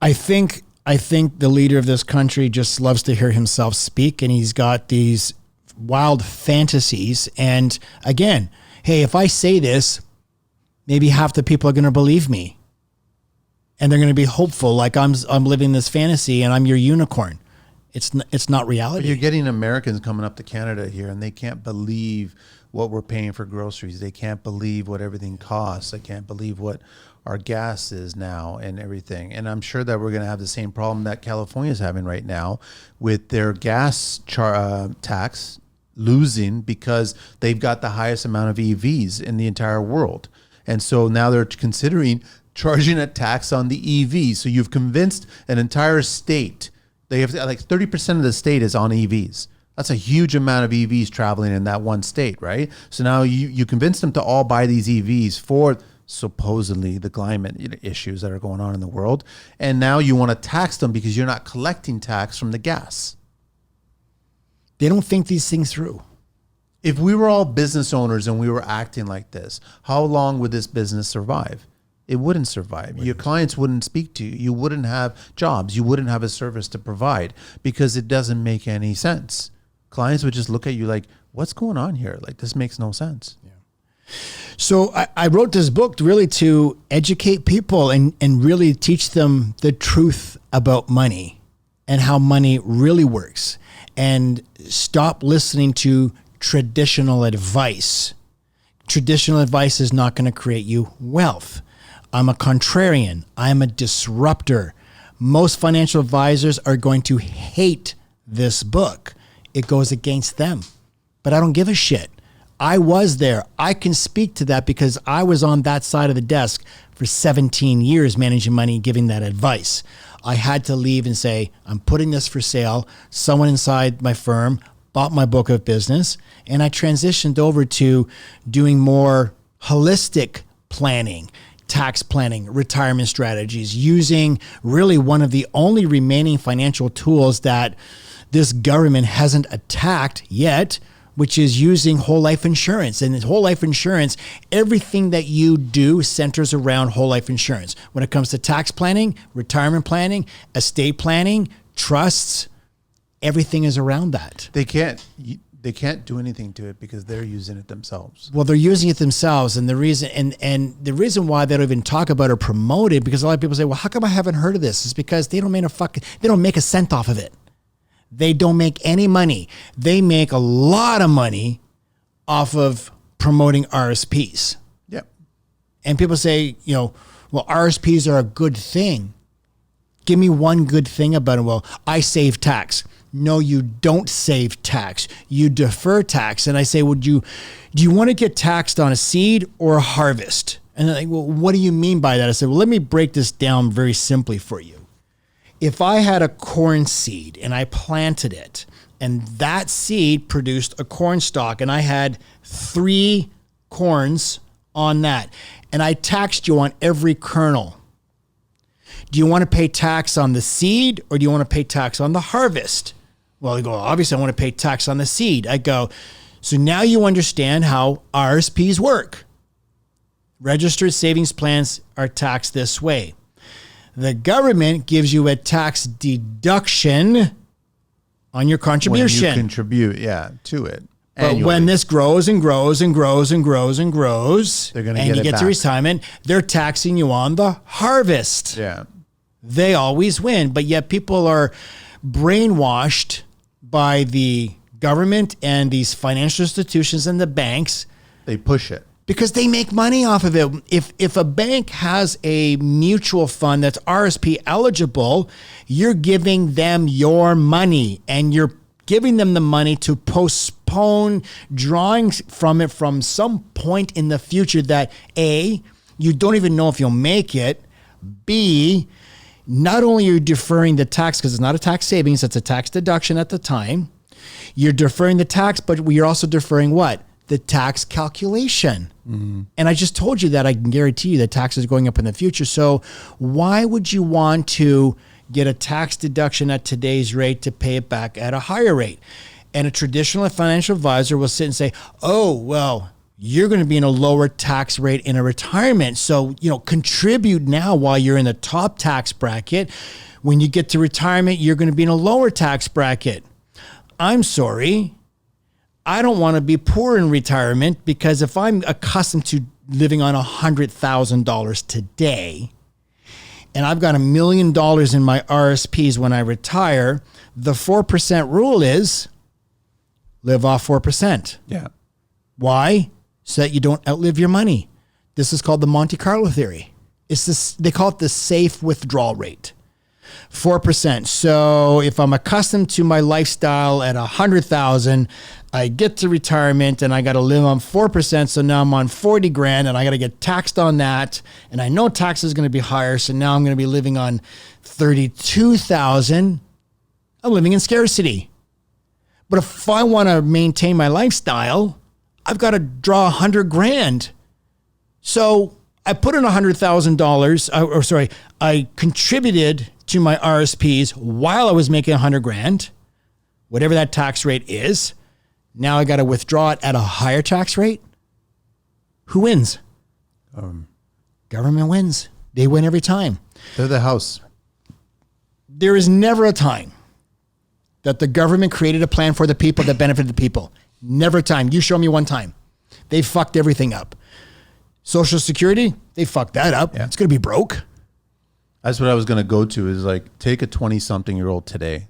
I think I think the leader of this country just loves to hear himself speak, and he's got these wild fantasies. And again, hey, if I say this, maybe half the people are going to believe me, and they're going to be hopeful, like I'm living this fantasy and I'm your unicorn. It's not reality. But you're getting Americans coming up to Canada here, and they can't believe what we're paying for groceries. They can't believe what everything costs. They can't believe what our gas is now and everything. And I'm sure that we're going to have the same problem that California is having right now with their gas tax losing because they've got the highest amount of EVs in the entire world. And so now they're considering charging a tax on the EVs. So you've convinced an entire state. They have like 30% of the state is on EVs. That's a huge amount of EVs traveling in that one state, right? So now you convince them to all buy these EVs for supposedly the climate issues that are going on in the world. And now you want to tax them because you're not collecting tax from the gas. They don't think these things through. If we were all business owners and we were acting like this, how long would this business survive? It wouldn't survive. Your clients wouldn't speak to you. You wouldn't have jobs. You wouldn't have a service to provide because it doesn't make any sense. Clients would just look at you like, what's going on here? Like, this makes no sense. Yeah. So I wrote this book really to educate people and really teach them the truth about money and how money really works, and stop listening to traditional advice. Traditional advice is not going to create you wealth. I'm a contrarian. I'm a disruptor. Most financial advisors are going to hate this book. It goes against them, but I don't give a shit. I was there. I can speak to that because I was on that side of the desk for 17 years managing money, giving that advice. I had to leave and say, I'm putting this for sale. Someone inside my firm bought my book of business, and I transitioned over to doing more holistic planning, tax planning, retirement strategies, using really one of the only remaining financial tools that this government hasn't attacked yet, which is using whole life insurance. And whole life insurance, everything that you do centers around whole life insurance. When it comes to tax planning, retirement planning, estate planning, trusts, everything is around that. They can't do anything to it because they're using it themselves. Well, they're using it themselves, and the reason why they don't even talk about or promote it, because a lot of people say, "Well, how come I haven't heard of this?" Is because they don't make a cent off of it. They don't make any money. They make a lot of money off of promoting RSPs. Yep. And people say, well, RSPs are a good thing. Give me one good thing about it. Well, I save tax. No, you don't save tax. You defer tax. And I say, do you want to get taxed on a seed or a harvest? And they're like, well, what do you mean by that? I said, well, let me break this down very simply for you. If I had a corn seed and I planted it, and that seed produced a corn stalk, and I had 3 corns on that, and I taxed you on every kernel, do you want to pay tax on the seed or do you want to pay tax on the harvest? Well, they go, obviously I want to pay tax on the seed. I go, so now you understand how RSPs work. Registered savings plans are taxed this way. The government gives you a tax deduction on your contribution. When you contribute, to it. But annually. When this grows and grows and grows and grows and grows, they're going to and you get to retirement, they're taxing you on the harvest. Yeah. They always win, but yet people are brainwashed by the government and these financial institutions and the banks. They push it. Because they make money off of it. If a bank has a mutual fund that's RSP eligible, you're giving them your money, and you're giving them the money to postpone drawing from it from some point in the future that A, you don't even know if you'll make it, B, not only are you deferring the tax because it's not a tax savings, it's a tax deduction at the time, you're deferring the tax, but you're also deferring what? The tax calculation. Mm-hmm. And I just told you that I can guarantee you that taxes are going up in the future. So why would you want to get a tax deduction at today's rate to pay it back at a higher rate? And a traditional financial advisor will sit and say, oh, well, you're going to be in a lower tax rate in a retirement. So, contribute now while you're in the top tax bracket. When you get to retirement, you're going to be in a lower tax bracket. I'm sorry. I don't want to be poor in retirement, because if I'm accustomed to living on $100,000 today, and I've got $1 million in my RSPs when I retire, the 4% rule is live off 4%. Yeah. Why? So that you don't outlive your money. This is called the Monte Carlo theory. It's this, they call it the safe withdrawal rate. 4%. So if I'm accustomed to my lifestyle at 100,000, I get to retirement and I got to live on 4%. So now I'm on 40 grand and I got to get taxed on that. And I know tax is going to be higher. So now I'm going to be living on 32,000. I'm living in scarcity. But if I want to maintain my lifestyle, I've got to draw 100 grand. So I put in $100,000, I contributed to my RSPs while I was making 100 grand, whatever that tax rate is. Now I got to withdraw it at a higher tax rate. Who wins? Government wins. They win every time. They're the house. There is never a time that the government created a plan for the people that benefited the people. Never a time. You show me one time. They fucked everything up. Social Security, they fucked that up. Yeah. It's going to be broke. That's what I was going to go to, is like, take a 20-something-year-old today.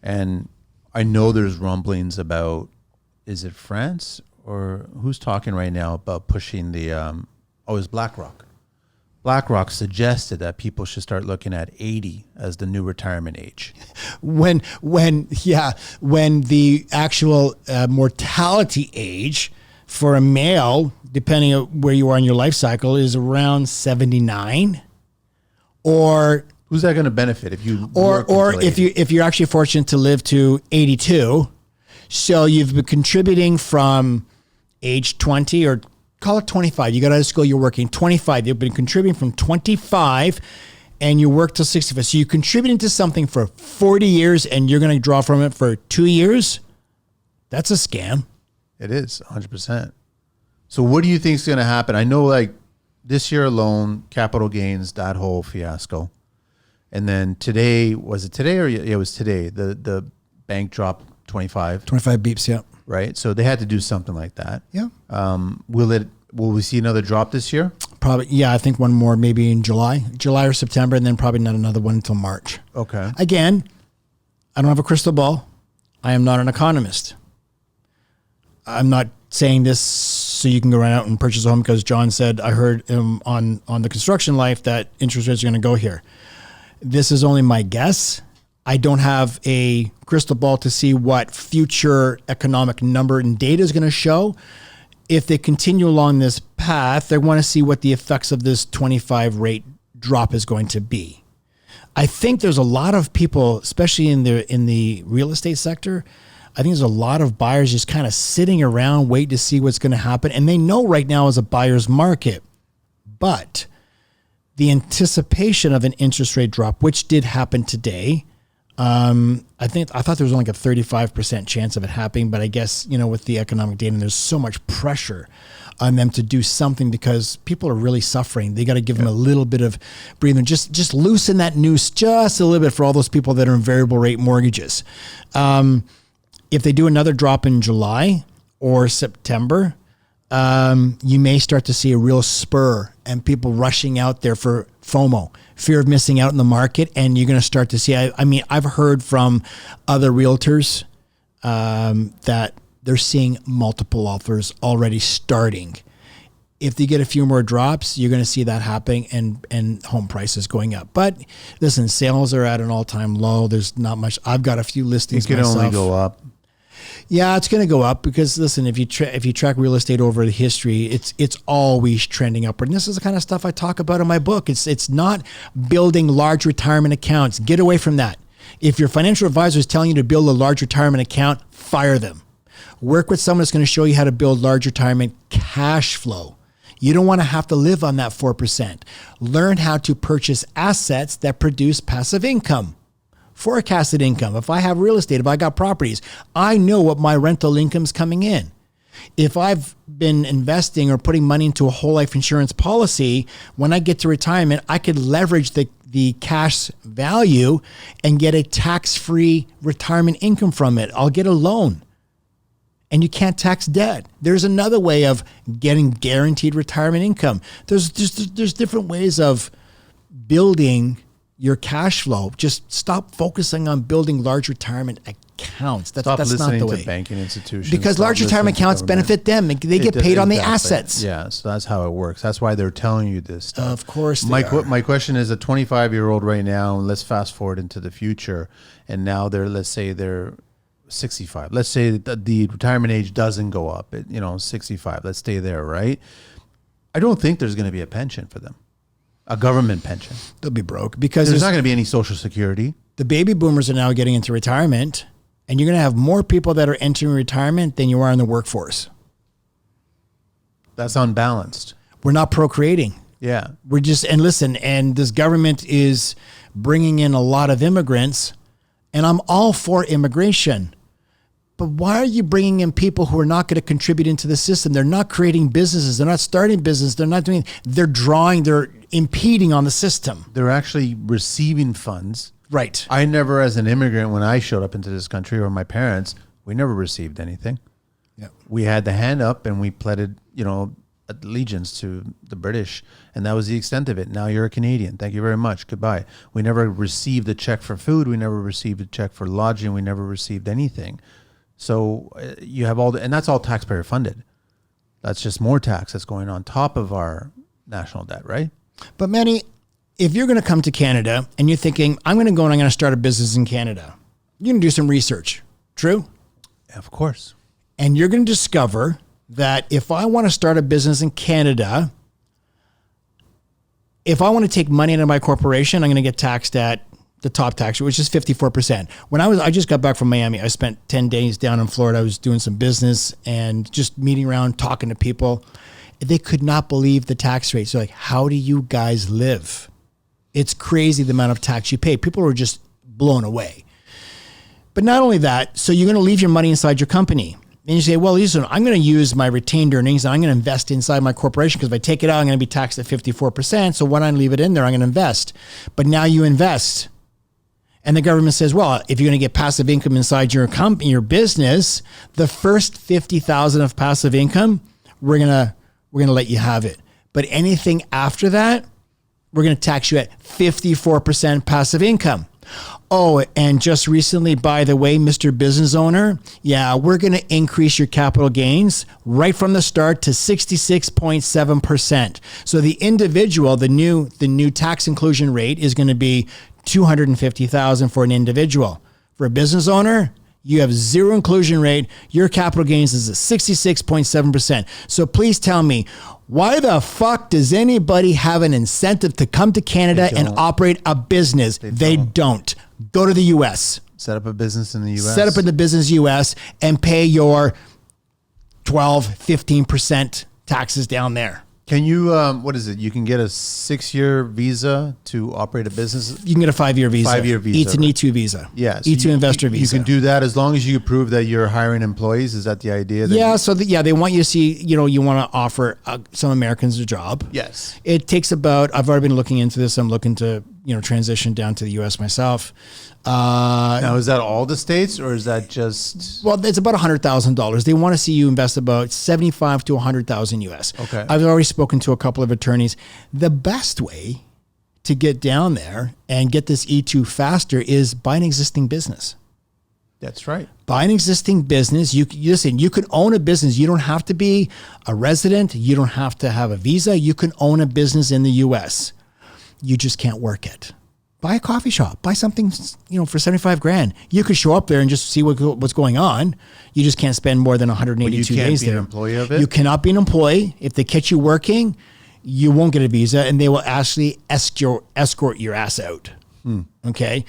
And I know there's rumblings about, is it France or who's talking right now about pushing the, it's BlackRock. BlackRock suggested that people should start looking at 80 as the new retirement age. When the actual mortality age for a male, depending on where you are in your life cycle, is around 79. Or who's that going to benefit if you if you're actually fortunate to live to 82? So you've been contributing from age 20, or call it 25. You got out of school, you're working 25. You've been contributing from 25 and you work till 65. So you're contributing to something for 40 years and you're going to draw from it for 2 years. That's a scam. It is 100%. So what do you think is going to happen? I know, like, this year alone, capital gains, that whole fiasco. And then today, was it today or it was today? The bank dropped 25 beeps, yeah. Right? So they had to do something like that. Yeah. Will we see another drop this year? Probably, yeah. I think one more maybe in July or September, and then probably not another one until March. Okay. Again, I don't have a crystal ball. I am not an economist. I'm not saying this so you can go right out and purchase a home, because John said, I heard him on the Construction Life that interest rates are going to go here. This is only my guess. I don't have a crystal ball to see what future economic number and data is going to show. If they continue along this path, they want to see what the effects of this 25 rate drop is going to be. I think there's a lot of people, especially in the real estate sector, I think there's a lot of buyers just kind of sitting around waiting to see what's going to happen. And they know right now is a buyer's market. But the anticipation of an interest rate drop, which did happen today, I thought there was only like a 35% chance of it happening. But I guess, with the economic data, there's so much pressure on them to do something because people are really suffering. They got to give them a little bit of breathing. Just loosen that noose just a little bit for all those people that are in variable rate mortgages. If they do another drop in July or September, you may start to see a real spur and people rushing out there for FOMO, fear of missing out in the market. And you're going to start to see, I've heard from other realtors that they're seeing multiple offers already starting. If they get a few more drops, you're going to see that happening and home prices going up. But listen, sales are at an all-time low. There's not much. I've got a few listings myself. It can only go up. Yeah, it's going to go up because, listen, if you track real estate over the history, it's always trending upward. And this is the kind of stuff I talk about in my book. It's not building large retirement accounts. Get away from that. If your financial advisor is telling you to build a large retirement account, fire them. Work with someone that's going to show you how to build large retirement cash flow. You don't want to have to live on that 4%. Learn how to purchase assets that produce passive income. Forecasted income. If I have real estate, if I got properties, I know what my rental income's coming in. If I've been investing or putting money into a whole life insurance policy, when I get to retirement, I could leverage the the cash value and get a tax-free retirement income from it. I'll get a loan. And you can't tax debt. There's another way of getting guaranteed retirement income. There's different ways of building your cash flow. Just stop focusing on building large retirement accounts. That's not the way. Stop listening to banking institutions. Because large retirement accounts benefit them. They get paid on the assets. Yeah, so that's how it works. That's why they're telling you this stuff. Of course my question is, a 25-year-old right now, and let's fast forward into the future, and now let's say they're 65. Let's say that the retirement age doesn't go up at 65. Let's stay there, right? I don't think there's going to be a pension for them, a government pension. They'll be broke because there's not going to be any Social Security. The baby boomers are now getting into retirement, and you're going to have more people that are entering retirement than you are in the workforce. That's unbalanced. We're not procreating. Yeah. And this government is bringing in a lot of immigrants, and I'm all for immigration. But why are you bringing in people who are not going to contribute into the system? They're not creating businesses. They're not starting business. They're impeding on the system. They're actually receiving funds. Right. I never, as an immigrant, when I showed up into this country, or my parents, we never received anything. Yeah. We had the hand up and we pledged, allegiance to the British, and that was the extent of it. Now you're a Canadian. Thank you very much. Goodbye. We never received a check for food. We never received a check for lodging. We never received anything. So you have and that's all taxpayer funded. That's just more tax that's going on top of our national debt, right? But Manny, if you're going to come to Canada and you're thinking, I'm going to go and I'm going to start a business in Canada, you're going to do some research. True? Of course. And you're going to discover that if I want to start a business in Canada, if I want to take money out of my corporation, I'm going to get taxed at the top tax rate, which is 54%. I just got back from Miami. I spent 10 days down in Florida. I was doing some business and just meeting around, talking to people. They could not believe the tax rate. So how do you guys live? It's crazy the amount of tax you pay. People are just blown away. But not only that, so you're going to leave your money inside your company. And you say, well, listen, I'm going to use my retained earnings and I'm going to invest inside my corporation because if I take it out, I'm going to be taxed at 54%. So why don't I leave it in there? I'm going to invest. But now you invest. And the government says, well, if you're going to get passive income inside your company, your business, the first $50,000 of passive income, we're going to let you have it. But anything after that, we're going to tax you at 54% passive income. Oh, and just recently, by the way, Mr. Business Owner, we're going to increase your capital gains right from the start to 66.7%. So the individual, the new tax inclusion rate is going to be $250,000 for an individual. For a business owner, you have zero inclusion rate. Your capital gains is at 66.7%. So please tell me, why the fuck does anybody have an incentive to come to Canada and operate a business? They don't. Go to the U.S. Set up a business in the U.S. Set up in the business U.S. and pay your 12, 15% taxes down there. Can you, what is it? You can get a 6-year visa to operate a business? You can get a 5-year visa. 5-year visa. An E2 visa. Yeah. So E2 investor visa. You can do that as long as you prove that you're hiring employees. Is that the idea? They want you to see, you want to offer some Americans a job. Yes. It takes I've already been looking into this. I'm looking to, transition down to the U.S. myself. Now, is that all the states or is that just? Well, it's about $100,000. They want to see you invest about $75,000 to $100,000 US. Okay. I've already spoken to a couple of attorneys. The best way to get down there and get this E2 faster is buy an existing business. That's right. Buy an existing business. You can own a business. You don't have to be a resident. You don't have to have a visa. You can own a business in the US. You just can't work it. Buy a coffee shop. Buy something, for $75,000. You could show up there and just see what's going on. You just can't spend more than 182 days there. You can't be an employee of it? You cannot be an employee. If they catch you working, you won't get a visa, and they will actually escort your ass out. Okay?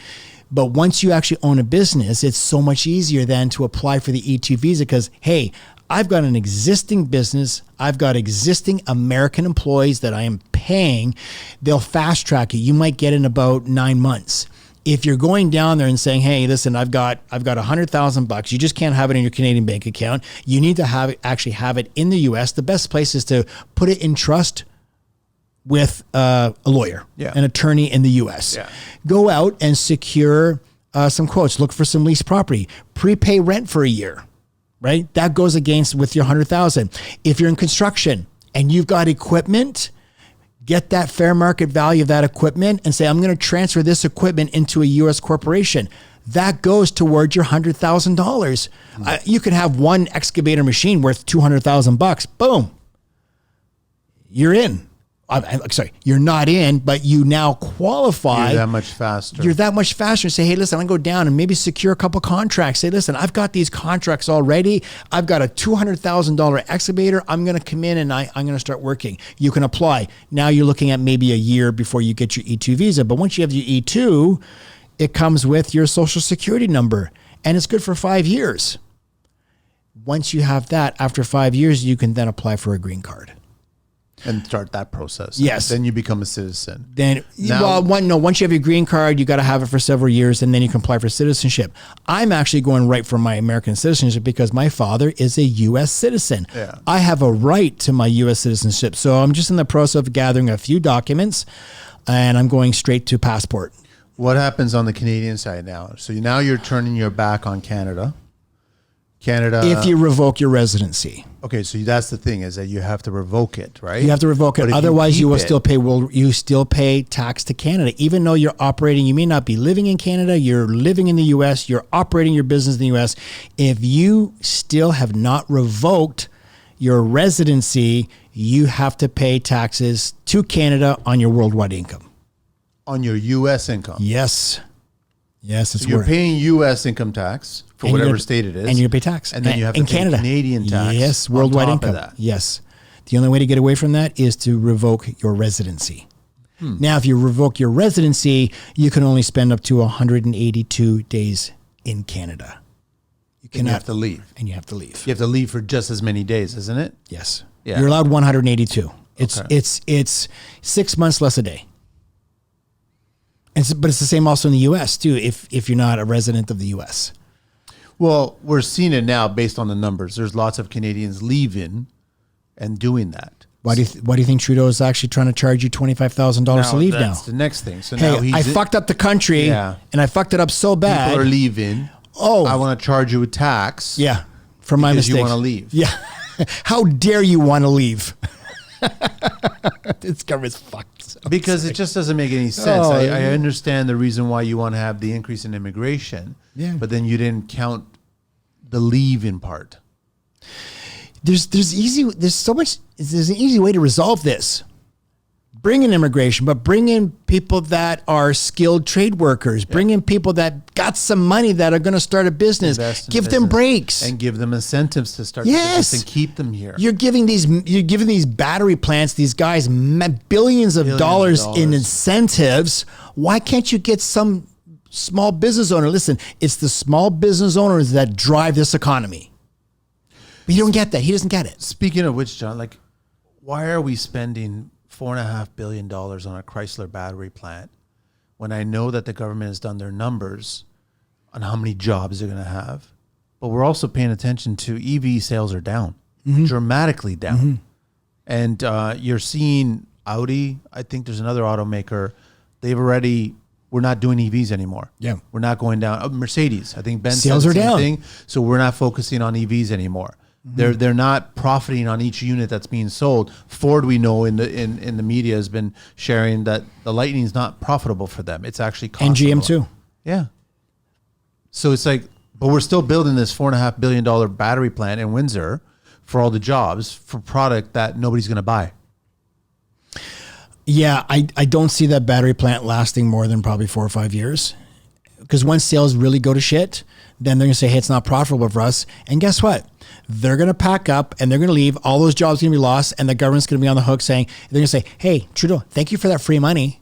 But once you actually own a business, it's so much easier then to apply for the E2 visa because, hey, I've got an existing business. I've got existing American employees that I am paying. They'll fast track you. You might get in about 9 months. If you're going down there and saying, hey, listen, I've got $100,000. You just can't have it in your Canadian bank account. You need to actually have it in the US. The best place is to put it in trust with a lawyer, an attorney in the U.S. Go out and secure some quotes. Look for some leased property. Prepay rent for a year, right? That goes against with your $100,000. If you're in construction and you've got equipment, get that fair market value of that equipment and say, I'm going to transfer this equipment into a U.S. corporation. That goes towards your $100,000. You can have one excavator machine worth $200,000. Boom. You're in. I'm sorry, you're not in, but you now qualify. You're that much faster. You're that much faster. Say, hey, listen, I'm going to go down and maybe secure a couple contracts. Say, listen, I've got these contracts already. I've got a $200,000 excavator. I'm going to come in and I'm going to start working. You can apply. Now you're looking at maybe a year before you get your E2 visa. But once you have your E2, it comes with your social security number and it's good for 5 years. Once you have that, after 5 years, you can then apply for a green card. And start that process. Yes. Then you become a citizen. Then, once you have your green card, you got to have it for several years, and then you can apply for citizenship. I'm actually going right for my American citizenship because my father is a U.S. citizen. Yeah. I have a right to my U.S. citizenship. So I'm just in the process of gathering a few documents, and I'm going straight to passport. What happens on the Canadian side now? So now you're turning your back on Canada. If you revoke your residency. Okay, so that's the thing, is that you have to revoke it, right? You have to revoke it. Otherwise, you will still pay. You still pay tax to Canada, even though you're operating. You may not be living in Canada. You're living in the U.S. You're operating your business in the U.S. If you still have not revoked your residency, you have to pay taxes to Canada on your worldwide income. On your U.S. income. Yes. Yes, it's so you're paying U.S. income tax for whatever state it is. And you pay tax. And then you have to pay Canadian tax. Yes, worldwide income. Yes. The only way to get away from that is to revoke your residency. Now, if you revoke your residency, you can only spend up to 182 days in Canada. You have to leave. And you have to leave. You have to leave for just as many days, isn't it? Yes. Yeah. You're allowed 182. It's 6 months less a day. But it's the same also in the U.S. too, if you're not a resident of the U.S. Well, we're seeing it now based on the numbers. There's lots of Canadians leaving and doing that. Why do you think Trudeau is actually trying to charge you $25,000 to leave now? That's the next thing. So hey, now I fucked up the country, and I fucked it up so bad. People are leaving. Oh, I want to charge you a tax. Yeah, for my mistakes. You want to leave. Yeah, how dare you want to leave? This government's fucked. Because it just doesn't make any sense. I understand the reason why you want to have the increase in immigration, but then you didn't count the leave-in part. There's an easy way to resolve this. Bring in immigration, but bring in people that are skilled trade workers. Bring in people that got some money that are going to start a business. Give them breaks and give them incentives to start business and keep them here. You're giving these battery plants, these guys, billions of dollars in incentives. Why can't you get some small business owner? Listen, it's the small business owners that drive this economy. But you don't get that. He doesn't get it. Speaking of which, John, why are we spending $4.5 billion on a Chrysler battery plant when I know that the government has done their numbers on how many jobs they're going to have? But we're also paying attention to EV sales are down, dramatically down. And you're seeing Audi. I think there's another automaker. We're not doing EVs anymore. Yeah. We're not going down. Mercedes, I think Benz sales said are the same down. thing. So we're not focusing on EVs anymore. They're not profiting on each unit that's being sold. Ford, we know in the media, has been sharing that the Lightning is not profitable for them. It's actually costly. And GM too. Yeah. So it's but we're still building this $4.5 billion battery plant in Windsor for all the jobs for product that nobody's going to buy. Yeah, I don't see that battery plant lasting more than probably 4 or 5 years. Because once sales really go to shit, then they're going to say, hey, it's not profitable for us. And guess what? They're going to pack up and they're going to leave. All those jobs are going to be lost. And the government's going to be on the hook saying, they're going to say, hey, Trudeau, thank you for that free money,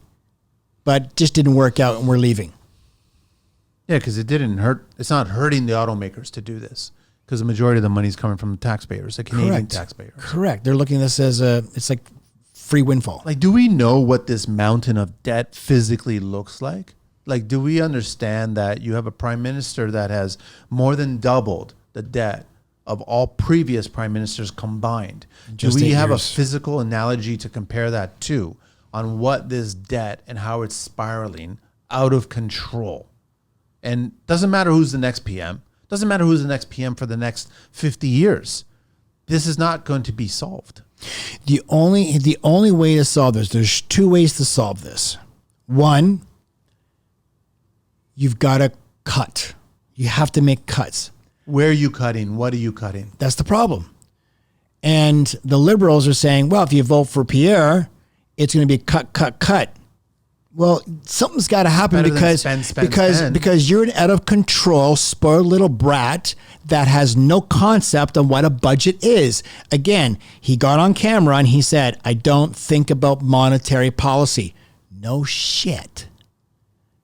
but just didn't work out and we're leaving. Yeah, because it didn't hurt. It's not hurting the automakers to do this because the majority of the money is coming from the taxpayers, the Canadian taxpayers. Correct. They're looking at this as it's like free windfall. Do we know what this mountain of debt physically looks like? Do we understand that you have a prime minister that has more than doubled the debt of all previous prime ministers combined? Do we have a physical analogy to compare that to? on what this debt and how it's spiraling out of control. And doesn't matter who's the next PM. Doesn't matter who's the next PM for the next 50 years. This is not going to be solved. The only way to solve this, there's two ways to solve this. One, you've got to cut. You have to make cuts. Where are you cutting? What are you cutting? That's the problem. And the liberals are saying, well, if you vote for Pierre, it's going to be cut. Well, something's got to happen because you're an out of control, spoiled little brat that has no concept on what a budget is. Again, he got on camera and he said, I don't think about monetary policy. No shit.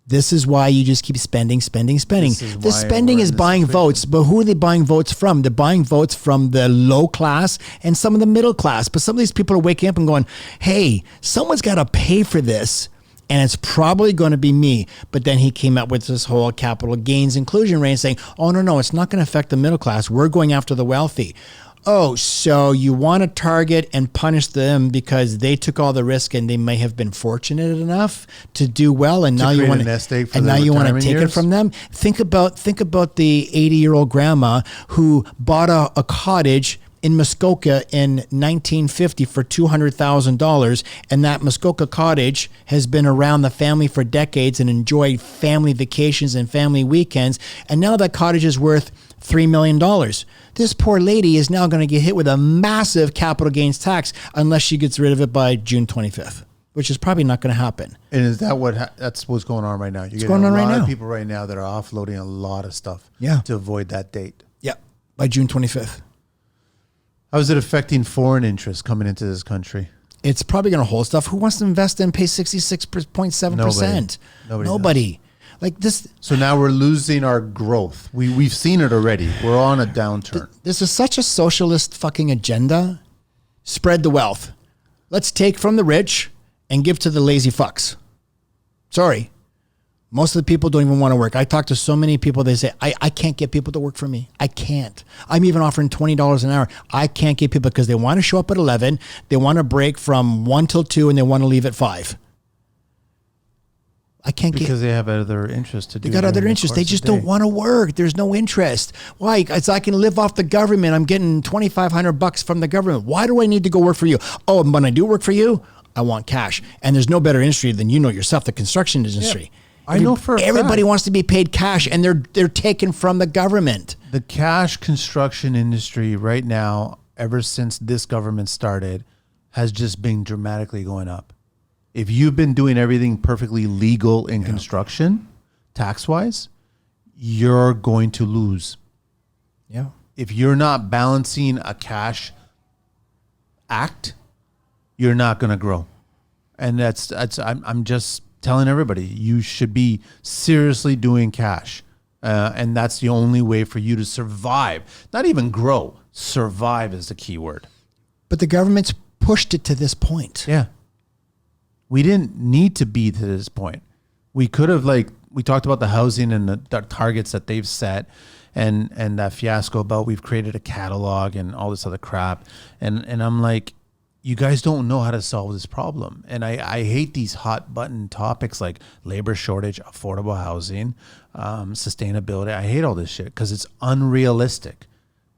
This is why you just keep spending. The spending is buying votes, but who are they buying votes from? They're buying votes from the low class and some of the middle class. But some of these people are waking up and going, hey, someone's got to pay for this. And it's probably going to be me. But then he came up with this whole capital gains inclusion rate saying, oh, no, it's not going to affect the middle class. We're going after the wealthy. Oh, so you want to target and punish them because they took all the risk and they may have been fortunate enough to do well, and now you want to take it from them. Think about the 80-year-old grandma who bought a cottage in Muskoka in 1950 for $200,000, and that Muskoka cottage has been around the family for decades and enjoyed family vacations and family weekends, and now that cottage is worth $3 million. This poor lady is now going to get hit with a massive capital gains tax unless she gets rid of it by June 25th, which is probably not going to happen. And is that that's what's going on right now? You're getting a lot of people right now that are offloading a lot of stuff to avoid that date. Yeah, by June 25th. How is it affecting foreign interests coming into this country? It's probably going to hold stuff. Who wants to invest and pay 66.7%? Nobody. Like this. So now we're losing our growth. We've seen it already. We're on a downturn. This is such a socialist fucking agenda. Spread the wealth. Let's take from the rich and give to the lazy fucks. Sorry. Most of the people don't even want to work. I talk to so many people, they say, I can't get people to work for me. I can't. I'm even offering $20 an hour. I can't get people because they want to show up at 11. They want to break from 1 till 2 and they want to leave at 5. I can't because they have other interests to do. They got other interests. They just don't want to work. There's no interest. Why? It's I can live off the government. I'm getting $2,500 from the government. Why do I need to go work for you? Oh, and when I do work for you, I want cash. And there's no better industry than yourself, the construction industry. Yeah. I know for everybody wants to be paid cash, and they're taken from the government. The cash construction industry right now, ever since this government started, has just been dramatically going up. If you've been doing everything perfectly legal in construction, tax-wise, you're going to lose. Yeah. If you're not balancing a cash act, you're not going to grow. And I'm just telling everybody, you should be seriously doing cash. And that's the only way for you to survive. Not even grow. Survive is the key word. But the government's pushed it to this point. Yeah. We didn't need to be to this point. We could have, we talked about the housing and the targets that they've set and that fiasco about we've created a catalog and all this other crap. And I'm like, you guys don't know how to solve this problem. And I hate these hot button topics like labor shortage, affordable housing, sustainability. I hate all this shit because it's unrealistic.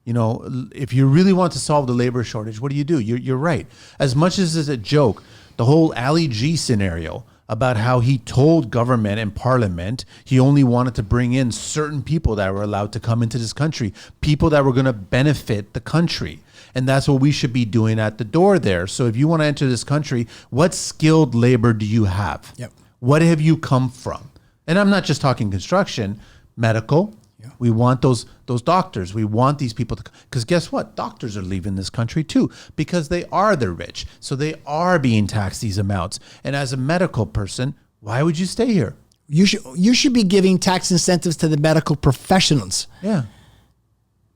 You know, if you really want to solve the labor shortage, what do? You're right. As much as it's a joke, the whole Ali G scenario about how he told government and parliament he only wanted to bring in certain people that were allowed to come into this country, people that were going to benefit the country. And that's what we should be doing at the door there. So if you want to enter this country, what skilled labor do you have? Yep. What have you come from? And I'm not just talking construction, medical. Yeah. We want those doctors. We want these people to, because guess what? Doctors are leaving this country too because they are the rich. So they are being taxed these amounts. And as a medical person, why would you stay here? You should be giving tax incentives to the medical professionals. Yeah.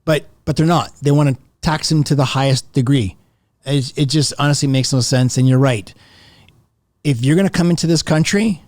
But they're not. They want to tax them to the highest degree. It just honestly makes no sense. And you're right. If you're going to come into this country,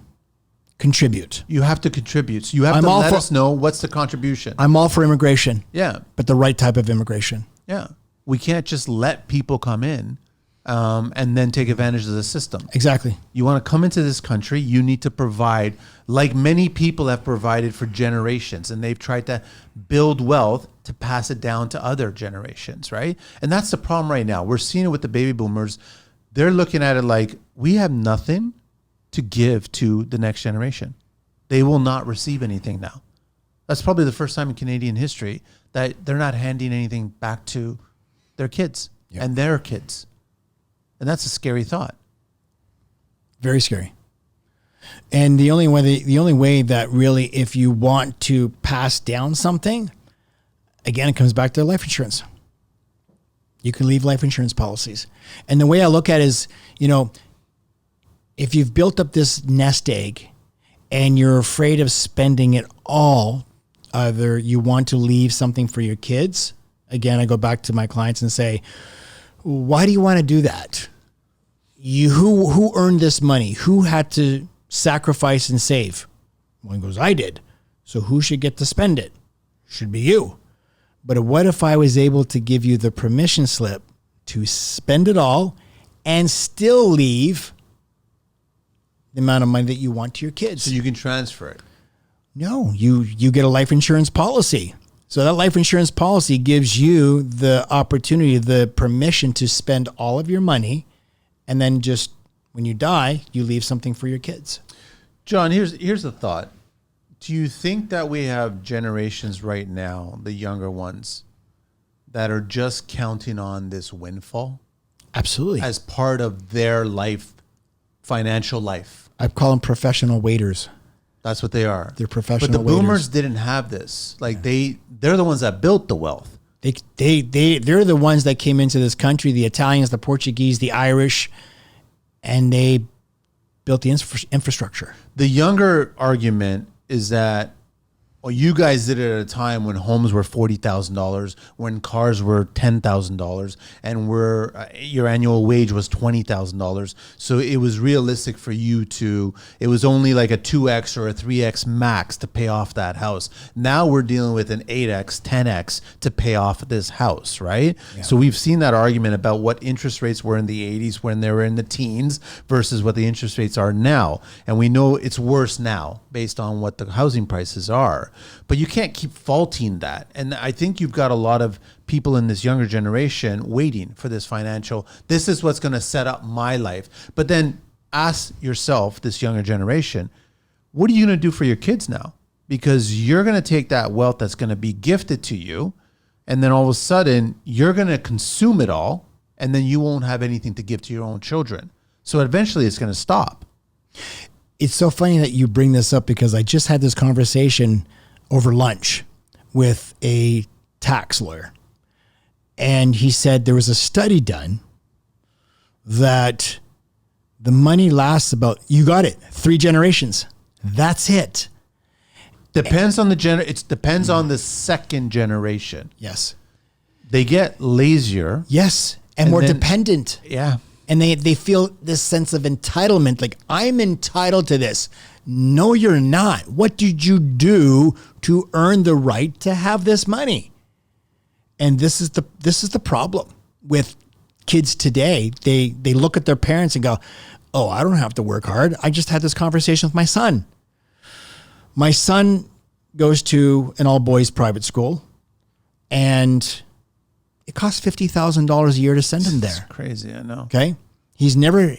contribute. You have to contribute. So you have to let us know what's the contribution. I'm all for immigration. Yeah. But the right type of immigration. Yeah. We can't just let people come in and then take advantage of the system. Exactly. You want to come into this country, you need to provide, like many people have provided for generations, and they've tried to build wealth to pass it down to other generations, right? And that's the problem right now. We're seeing it with the baby boomers. They're looking at it like, we have nothing to give to the next generation. They will not receive anything now. That's probably the first time in Canadian history that they're not handing anything back to their kids and their kids. And that's a scary thought. Very scary. And the only way that really, if you want to pass down something, again, it comes back to life insurance. You can leave life insurance policies. And the way I look at it is, if you've built up this nest egg and you're afraid of spending it all, either you want to leave something for your kids. Again, I go back to my clients and say, why do you want to do that? Who earned this money? Who had to sacrifice and save? One goes, I did. So who should get to spend it? Should be you. But what if I was able to give you the permission slip to spend it all and still leave the amount of money that you want to your kids? So you can transfer it. No, you get a life insurance policy. So that life insurance policy gives you the opportunity, the permission to spend all of your money, and then just when you die, you leave something for your kids. John, here's a thought. Do you think that we have generations right now, the younger ones, that are just counting on this windfall? Absolutely. As part of their life, financial life? I call them professional waiters. That's what they are. They're professional waiters. But the boomers waiters didn't have this. Like they're the ones that built the wealth. They're the ones that came into this country, the Italians, the Portuguese, the Irish, and they built the infrastructure. The younger argument is that, well, you guys did it at a time when homes were $40,000, when cars were $10,000, and your annual wage was $20,000. So it was realistic for you it was only like a 2X or a 3X max to pay off that house. Now we're dealing with an 8X, 10X to pay off this house, right? Yeah. So we've seen that argument about what interest rates were in the 80s when they were in the teens versus what the interest rates are now. And we know it's worse now based on what the housing prices are. But you can't keep faulting that. And I think you've got a lot of people in this younger generation waiting for this this is what's going to set up my life. But then ask yourself, this younger generation, what are you going to do for your kids now? Because you're going to take that wealth that's going to be gifted to you, and then all of a sudden you're going to consume it all, and then you won't have anything to give to your own children. So eventually it's going to stop. It's so funny that you bring this up, because I just had this conversation over lunch with a tax lawyer. And he said there was a study done that the money lasts about, you got it, 3 generations. That's it. Depends on it depends on the second generation. Yes. They get lazier. Yes. And more dependent. Yeah. And they feel this sense of entitlement, like, I'm entitled to this. No, you're not. What did you do to earn the right to have this money? And this is the problem with kids today. They look at their parents and go, oh, I don't have to work hard. I just had this conversation with my son. My son goes to an all-boys private school, and it costs $50,000 a year to send him there. That's crazy, I know. Okay, he's never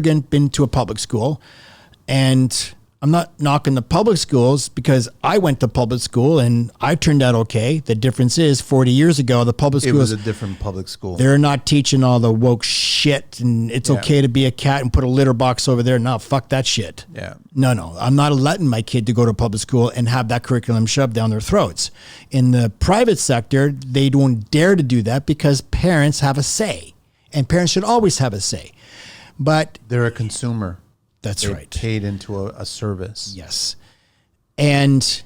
been to a public school, and I'm not knocking the public schools, because I went to public school and I turned out okay. The difference is 40 years ago, the public schools, it was a different public school. They're not teaching all the woke shit, and it's okay to be a cat and put a litter box over there. No, fuck that shit. Yeah. No. I'm not letting my kid to go to public school and have that curriculum shoved down their throats. In the private sector, they don't dare to do that, because parents have a say, and parents should always have a say. But they're a consumer. That's right. Paid into a service. Yes. And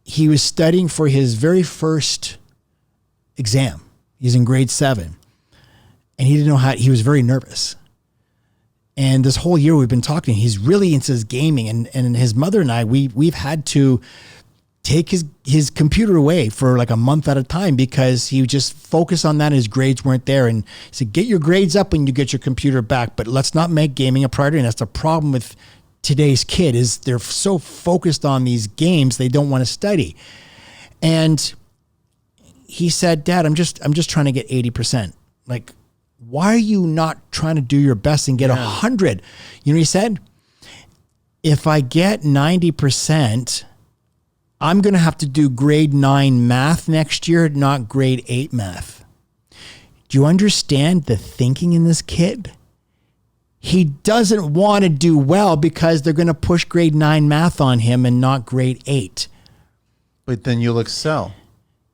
he was studying for his very first exam. He's in grade 7. And he didn't know how, he was very nervous. And this whole year we've been talking, he's really into his gaming. And his mother and I, we've had to take his computer away for like a month at a time because he would just focus on that. His grades weren't there. And he said, get your grades up and you get your computer back, but let's not make gaming a priority. And that's the problem with today's kid is they're so focused on these games, they don't want to study. And he said, Dad, I'm just trying to get 80%. Like, why are you not trying to do your best and get 100? You know what he said? If I get 90%, I'm going to have to do grade 9 math next year, not grade 8 math. Do you understand the thinking in this kid? He doesn't want to do well because they're going to push grade 9 math on him and not grade 8. But then you'll excel.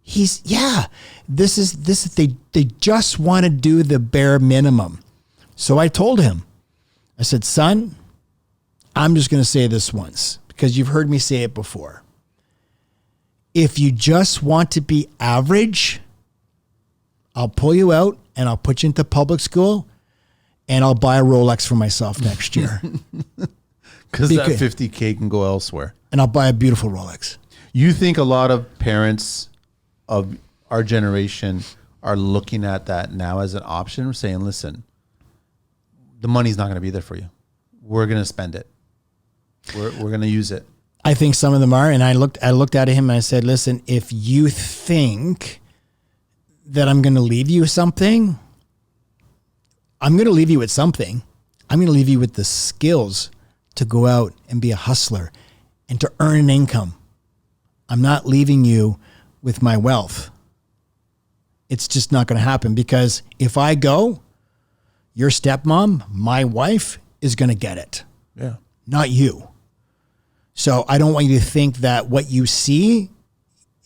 This is they just want to do the bare minimum. So I told him, I said, son, I'm just going to say this once because you've heard me say it before. If you just want to be average, I'll pull you out and I'll put you into public school and I'll buy a Rolex for myself next year. Because that $50K can go elsewhere. And I'll buy a beautiful Rolex. You think a lot of parents of our generation are looking at that now as an option, saying, listen, the money's not going to be there for you. We're going to spend it. We're going to use it. I think some of them are. And I looked at him and I said, listen, if you think that I'm going to leave you something, I'm going to leave you with something. I'm going to leave you with the skills to go out and be a hustler and to earn an income. I'm not leaving you with my wealth. It's just not going to happen because if I go, your stepmom, my wife, is going to get it. Yeah. Not you. So I don't want you to think that what you see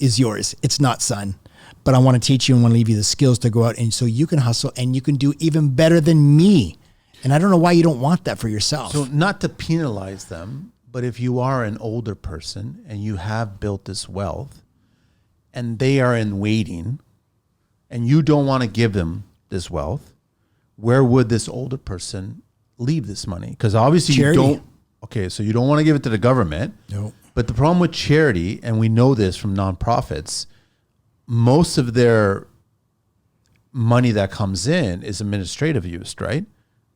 is yours. It's not, son. But I want to teach you and want to leave you the skills to go out and so you can hustle and you can do even better than me. And I don't know why you don't want that for yourself. So not to penalize them, but if you are an older person and you have built this wealth and they are in waiting and you don't want to give them this wealth, where would this older person leave this money? Because obviously charity. You don't. Okay, so you don't want to give it to the government. No. But the problem with charity, and we know this from nonprofits, most of their money that comes in is administrative use, right?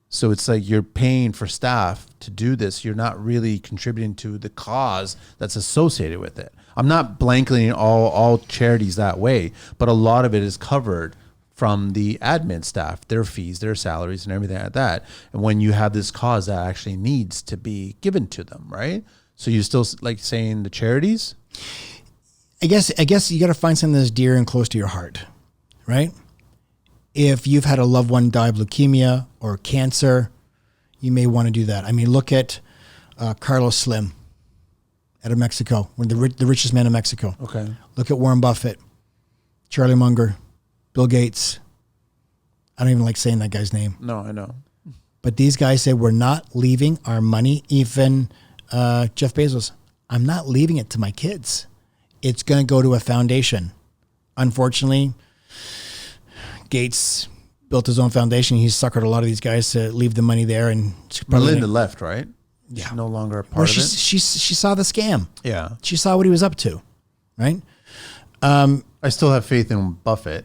So it's like you're paying for staff to do this. You're not really contributing to the cause that's associated with it. I'm not blanketing all charities that way, but a lot of it is covered from the admin staff, their fees, their salaries, and everything like that. And when you have this cause that actually needs to be given to them, right? So you still like saying the charities? I guess you got to find something that's dear and close to your heart, right? If you've had a loved one die of leukemia or cancer, you may want to do that. I mean, look at Carlos Slim out of Mexico, one of the richest man in Mexico. Okay. Look at Warren Buffett, Charlie Munger, Bill Gates. I don't even like saying that guy's name. No, I know. But these guys say we're not leaving our money. Even Jeff Bezos, I'm not leaving it to my kids. It's going to go to a foundation. Unfortunately, Gates built his own foundation. He suckered a lot of these guys to leave the money there. And Melinda left, right? Yeah. She's no longer a part of it. She saw the scam. Yeah. She saw what he was up to, right? I still have faith in Buffett.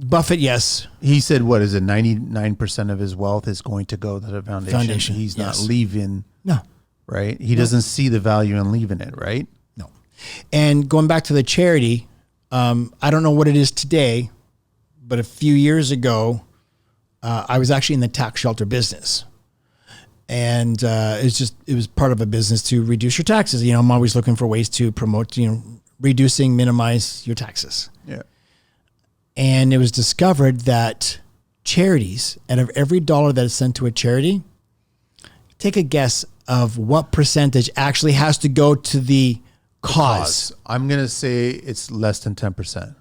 Buffett, yes. He said, what is it, 99% of his wealth is going to go to the foundation. He's not leaving. No. Right? He doesn't see the value in leaving it, right? No. And going back to the charity, I don't know what it is today, but a few years ago, I was actually in the tax shelter business. And it was part of a business to reduce your taxes. You know, I'm always looking for ways to promote, minimize your taxes. Yeah. And it was discovered that charities, out of every dollar that is sent to a charity, take a guess of what percentage actually has to go to the cause. I'm going to say it's less than 10%.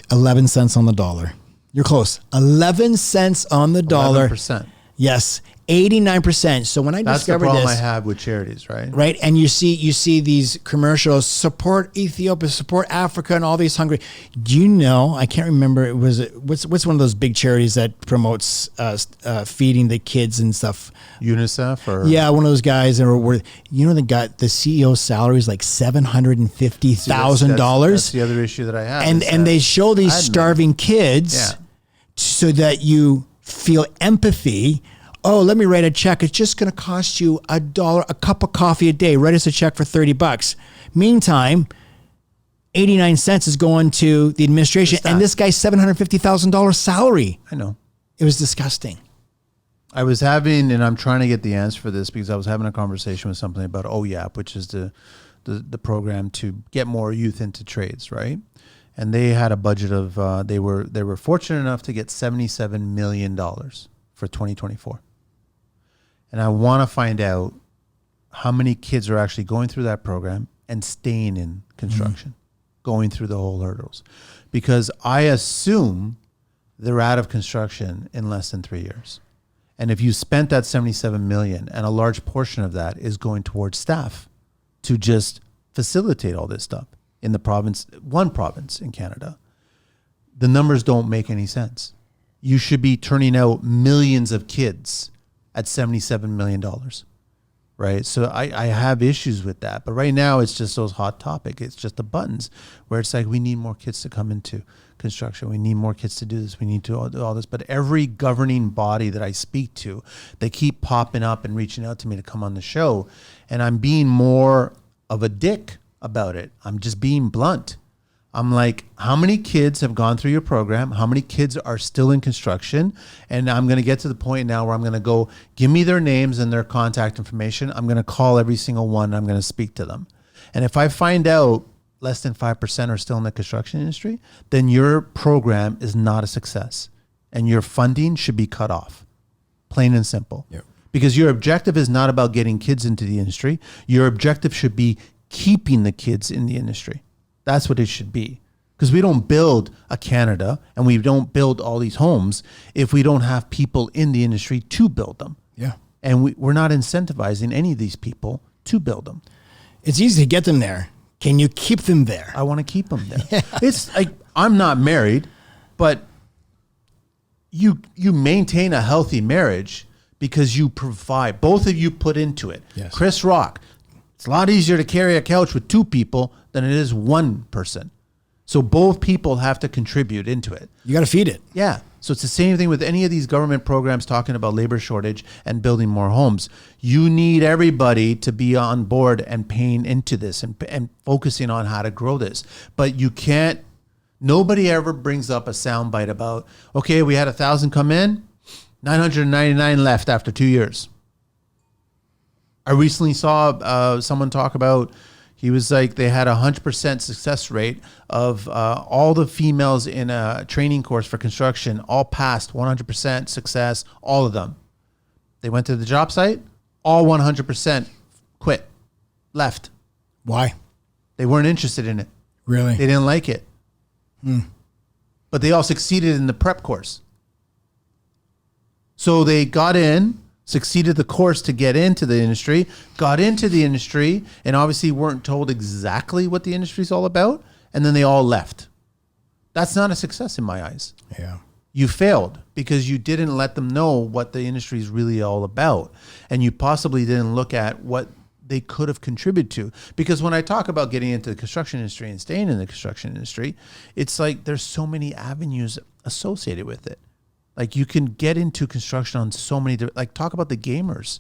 11 cents on the dollar. You're close. 11 cents on the dollar. 11%. Yes, 89%. So when I That's the discovered problem this, I have with charities, right? right, and you see these commercials, support Ethiopia, support Africa, and all these hungry. Do you know? I can't remember. What's one of those big charities that promotes feeding the kids and stuff? UNICEF or Yeah, one of those guys. The CEO's salary is like $750,000. That's the other issue that I have. And they show these starving kids, so that you feel empathy. Oh, let me write a check. It's just going to cost you $1 a cup of coffee a day. Write us a check for $30. Meantime, 89 cents is going to the administration, and this guy's $750,000 salary. I know. It was disgusting. I was having, and I'm trying to get the answer for this because I was having a conversation with something about OYAP, which is the program to get more youth into trades, right? And they had a budget of they were fortunate enough to get $77 million for 2024. And I want to find out how many kids are actually going through that program and staying in construction, going through the whole hurdles. Because I assume they're out of construction in less than 3 years. And if you spent that $77 million, and a large portion of that is going towards staff to just facilitate all this stuff in the province, one province in Canada, the numbers don't make any sense. You should be turning out millions of kids at $77 million, right? So I have issues with that. But right now, it's just those hot topics. It's just the buttons where it's like, we need more kids to come into construction. We need more kids to do this. We need to do all this. But every governing body that I speak to, they keep popping up and reaching out to me to come on the show. And I'm being more of a dick about it. I'm just being blunt. I'm like, how many kids have gone through your program? How many kids are still in construction? And I'm going to get to the point now where I'm going to go, give me their names and their contact information. I'm going to call every single one. And I'm going to speak to them. And if I find out less than 5% are still in the construction industry, then your program is not a success. And your funding should be cut off. Plain and simple. Yep. Because your objective is not about getting kids into the industry. Your objective should be keeping the kids in the industry. That's what it should be. Because we don't build a Canada and we don't build all these homes if we don't have people in the industry to build them. Yeah. And we're not incentivizing any of these people to build them. It's easy to get them there. Can you keep them there? I want to keep them there. Yeah. It's like, I'm not married, but you maintain a healthy marriage because you provide, both of you put into it. Yes. Chris Rock, it's a lot easier to carry a couch with two people than it is one person. So both people have to contribute into it. You got to feed it. Yeah. So it's the same thing with any of these government programs talking about labor shortage and building more homes. You need everybody to be on board and paying into this and focusing on how to grow this. But you can't, nobody ever brings up a soundbite about, okay, we had 1,000 come in, 999 left after 2 years. I recently saw someone talk about, he was like, they had 100% success rate of all the females in a training course for construction, all passed 100% success, all of them. They went to the job site, all 100% quit, left. Why? They weren't interested in it. Really? They didn't like it. But they all succeeded in the prep course. So they got in, succeeded the course to get into the industry, got into the industry, and obviously weren't told exactly what the industry is all about, and then they all left. That's not a success in my eyes. Yeah. You failed because you didn't let them know what the industry is really all about, and you possibly didn't look at what they could have contributed to. Because when I talk about getting into the construction industry and staying in the construction industry, it's like there's so many avenues associated with it. Like you can get into construction on so many different, like talk about the gamers.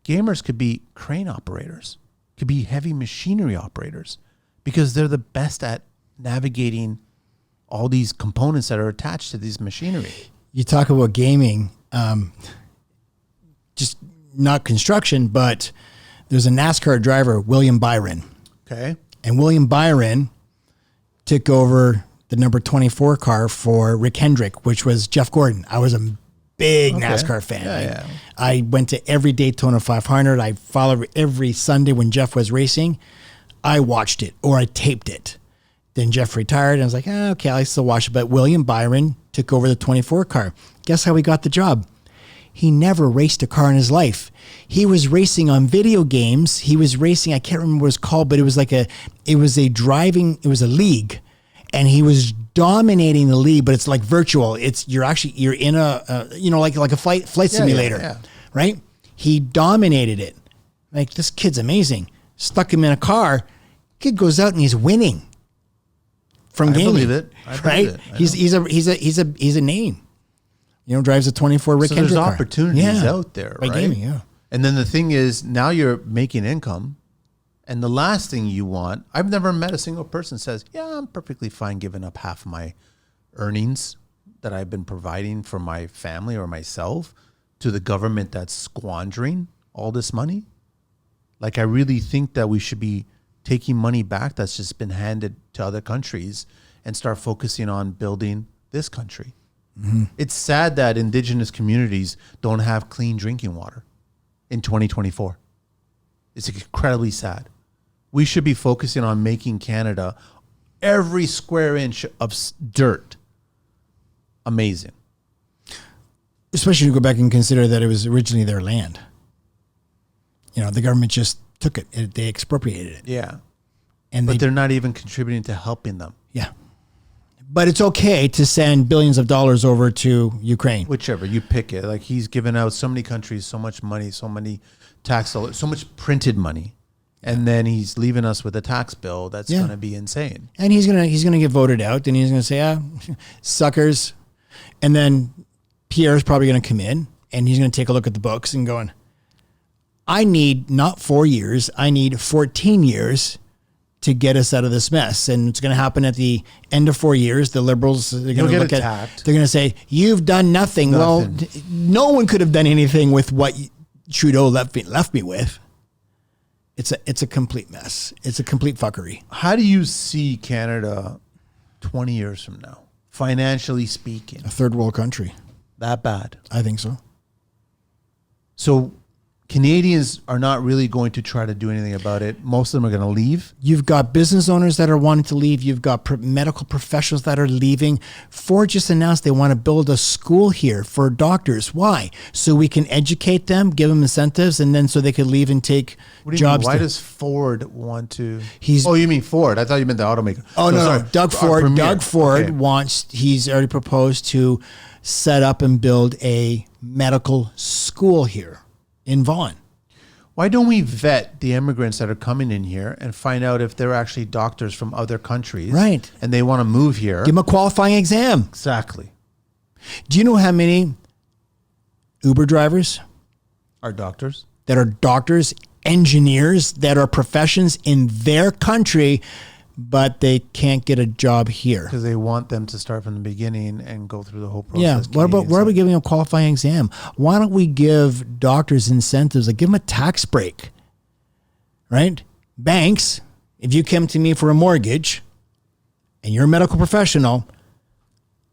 Gamers could be crane operators, could be heavy machinery operators, because they're the best at navigating all these components that are attached to these machinery. You talk about gaming, just not construction, but there's a NASCAR driver, William Byron. Okay. And William Byron took over the number 24 car for Rick Hendrick, which was Jeff Gordon. I was a big NASCAR fan. Yeah. I went to every Daytona 500. I followed every Sunday when Jeff was racing. I watched it or I taped it. Then Jeff retired and I was like, okay, I still watch it. But William Byron took over the 24 car. Guess how he got the job? He never raced a car in his life. He was racing on video games. He was racing, I can't remember what it was called, but it was a league, and he was dominating the league, but it's like virtual. You're in a like a flight simulator, right? He dominated it. Like, this kid's amazing. Stuck him in a car. Kid goes out and he's winning from gaming. I believe it. Right? He's a name. Drives a 24 Rick Hendrick car. There's opportunities out there, by right? Gaming, yeah. And then the thing is, now you're making income, and the last thing you want, I've never met a single person says, yeah, I'm perfectly fine giving up half my earnings that I've been providing for my family or myself to the government that's squandering all this money. Like, I really think that we should be taking money back that's just been handed to other countries and start focusing on building this country. Mm-hmm. It's sad that indigenous communities don't have clean drinking water in 2024. It's incredibly sad. We should be focusing on making Canada, every square inch of dirt, amazing. Especially to go back and consider that it was originally their land. The government just took it. They expropriated it. Yeah. But they're not even contributing to helping them. Yeah. But it's okay to send billions of dollars over to Ukraine. Whichever, you pick it. Like, he's given out so many countries so much money, so many tax dollars, so much printed money. And then he's leaving us with a tax bill that's going to be insane. And he's gonna get voted out, and he's going to say, suckers. And then Pierre's probably going to come in, and he's going to take a look at the books and going, I need not 4 years, I need 14 years to get us out of this mess. And it's going to happen at the end of 4 years. The Liberals, they're going to look at, they're going to say, you've done nothing. Well, no one could have done anything with what Trudeau left me with. It's a complete mess. It's a complete fuckery. How do you see Canada 20 years from now, financially speaking? A third world country. That bad? I think so. So Canadians are not really going to try to do anything about it. Most of them are going to leave. You've got business owners that are wanting to leave. You've got medical professionals that are leaving. Ford just announced they want to build a school here for doctors. Why? So we can educate them, give them incentives, and then so they could leave and take jobs. Why does Ford want to? Oh, you mean Ford? I thought you meant the automaker. Oh, no. Doug Ford wants, he's already proposed to set up and build a medical school here in Vaughan. Why don't we vet the immigrants that are coming in here and find out if they're actually doctors from other countries? Right. And they want to move here. Give them a qualifying exam. Exactly. Do you know how many Uber drivers are doctors? That are doctors, engineers, that are professions in their country, but they can't get a job here. Because they want them to start from the beginning and go through the whole process. Yeah. Why are we giving them a qualifying exam? Why don't we give doctors incentives? Like, give them a tax break, right? Banks, if you come to me for a mortgage and you're a medical professional,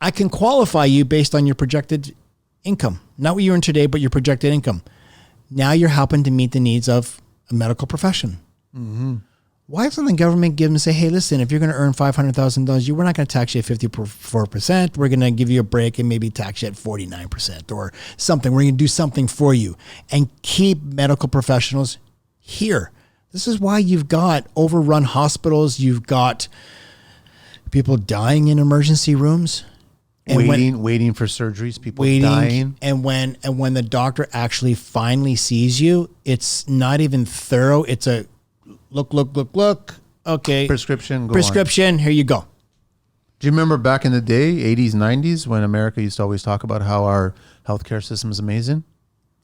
I can qualify you based on your projected income. Not what you earn today, but your projected income. Now you're helping to meet the needs of a medical profession. Mm-hmm. Why doesn't the government give them and say, hey, listen, if you're going to earn $500,000, we're not going to tax you at 54%. We're going to give you a break and maybe tax you at 49% or something. We're going to do something for you and keep medical professionals here. This is why you've got overrun hospitals. You've got people dying in emergency rooms. And waiting for surgeries, people dying. And when the doctor actually finally sees you, it's not even thorough. It's a look. Okay. Prescription. Here you go. Do you remember back in the day, 80s, 90s, when America used to always talk about how our healthcare system is amazing?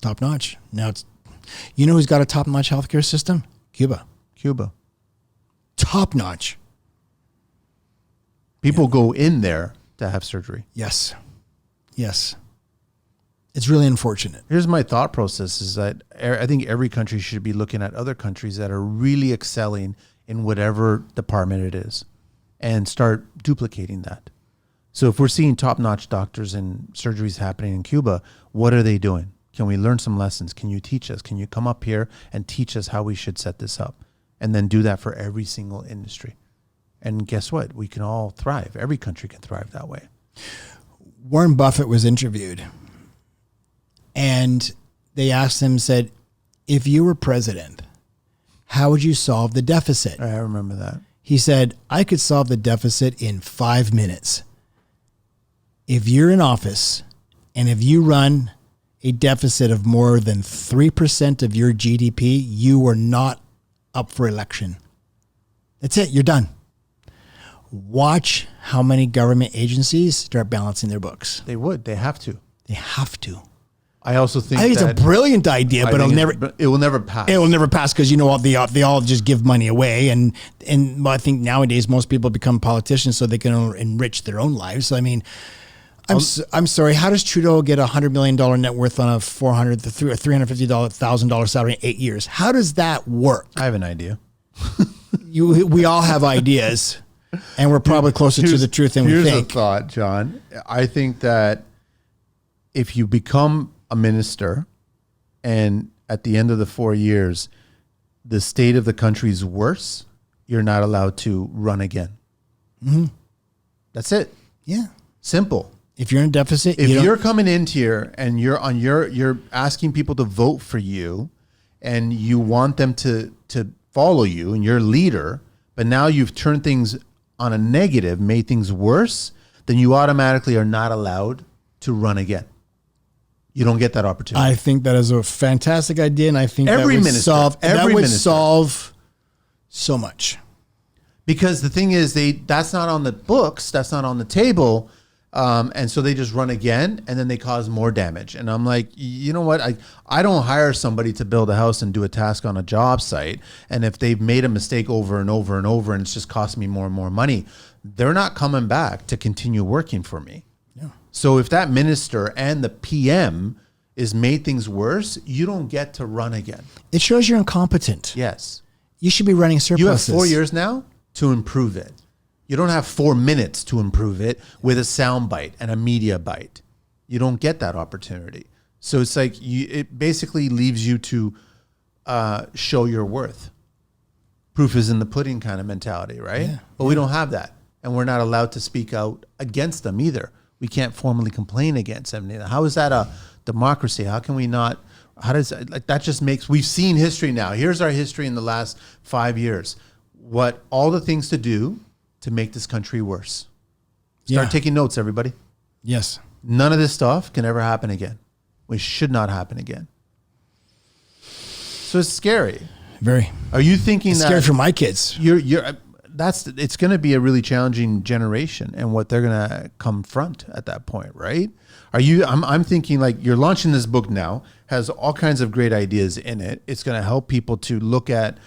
Top notch. Now you know who's got a top notch healthcare system? Cuba. Top notch. People go in there to have surgery. Yes. It's really unfortunate. Here's my thought process is that I think every country should be looking at other countries that are really excelling in whatever department it is and start duplicating that. So if we're seeing top-notch doctors and surgeries happening in Cuba, what are they doing? Can we learn some lessons? Can you teach us? Can you come up here and teach us how we should set this up? And then do that for every single industry. And guess what? We can all thrive. Every country can thrive that way. Warren Buffett was interviewed. And they asked him, said, if you were president, how would you solve the deficit? I remember that. He said, I could solve the deficit in 5 minutes. If you're in office and if you run a deficit of more than 3% of your GDP, you are not up for election. That's it. You're done. Watch how many government agencies start balancing their books. They would. They have to. They have to. I also think I think it's a brilliant idea, but it will never pass. It will never pass because they all just give money away, and I think nowadays most people become politicians so they can enrich their own lives. I mean, I'm sorry. How does Trudeau get $100 million net worth on a $350,000 salary in 8 years? How does that work? I have an idea. We all have ideas, and we're probably closer to the truth than we think. Here's a thought, John. I think that if you become a minister and at the end of the 4 years, the state of the country is worse, you're not allowed to run again. Mm-hmm. That's it. Yeah. Simple. If you're in a deficit, if you're coming in here and you're asking people to vote for you and you want them to follow you and you're a leader, but now you've turned things on a negative, made things worse, then you automatically are not allowed to run again. You don't get that opportunity. I think that is a fantastic idea, and I think that would solve so much. Because the thing is, that's not on the books, that's not on the table, and so they just run again, and then they cause more damage. And I'm like, you know what? I don't hire somebody to build a house and do a task on a job site, and if they've made a mistake over and over and over, and it's just costing me more and more money, they're not coming back to continue working for me. Yeah. So if that minister and the PM is made things worse, you don't get to run again. It shows you're incompetent. Yes. You should be running surpluses. You have 4 years now to improve it. You don't have 4 minutes to improve it with a sound bite and a media bite. You don't get that opportunity. So it's like it basically leaves you to show your worth. Proof is in the pudding kind of mentality, right? Yeah. But we don't have that. And we're not allowed to speak out against them either. We can't formally complain against them. How is that a democracy? How can we not? How does that just makes? We've seen history now. Here's our history in the last 5 years. What all the things to do to make this country worse. Start taking notes, everybody. Yes. None of this stuff can ever happen again. We should not happen again. So it's scary. Very. Are you thinking it's that scary for my kids? It's going to be a really challenging generation and what they're going to confront at that point, right? I'm thinking like you're launching this book now, has all kinds of great ideas in it. It's going to help people to look at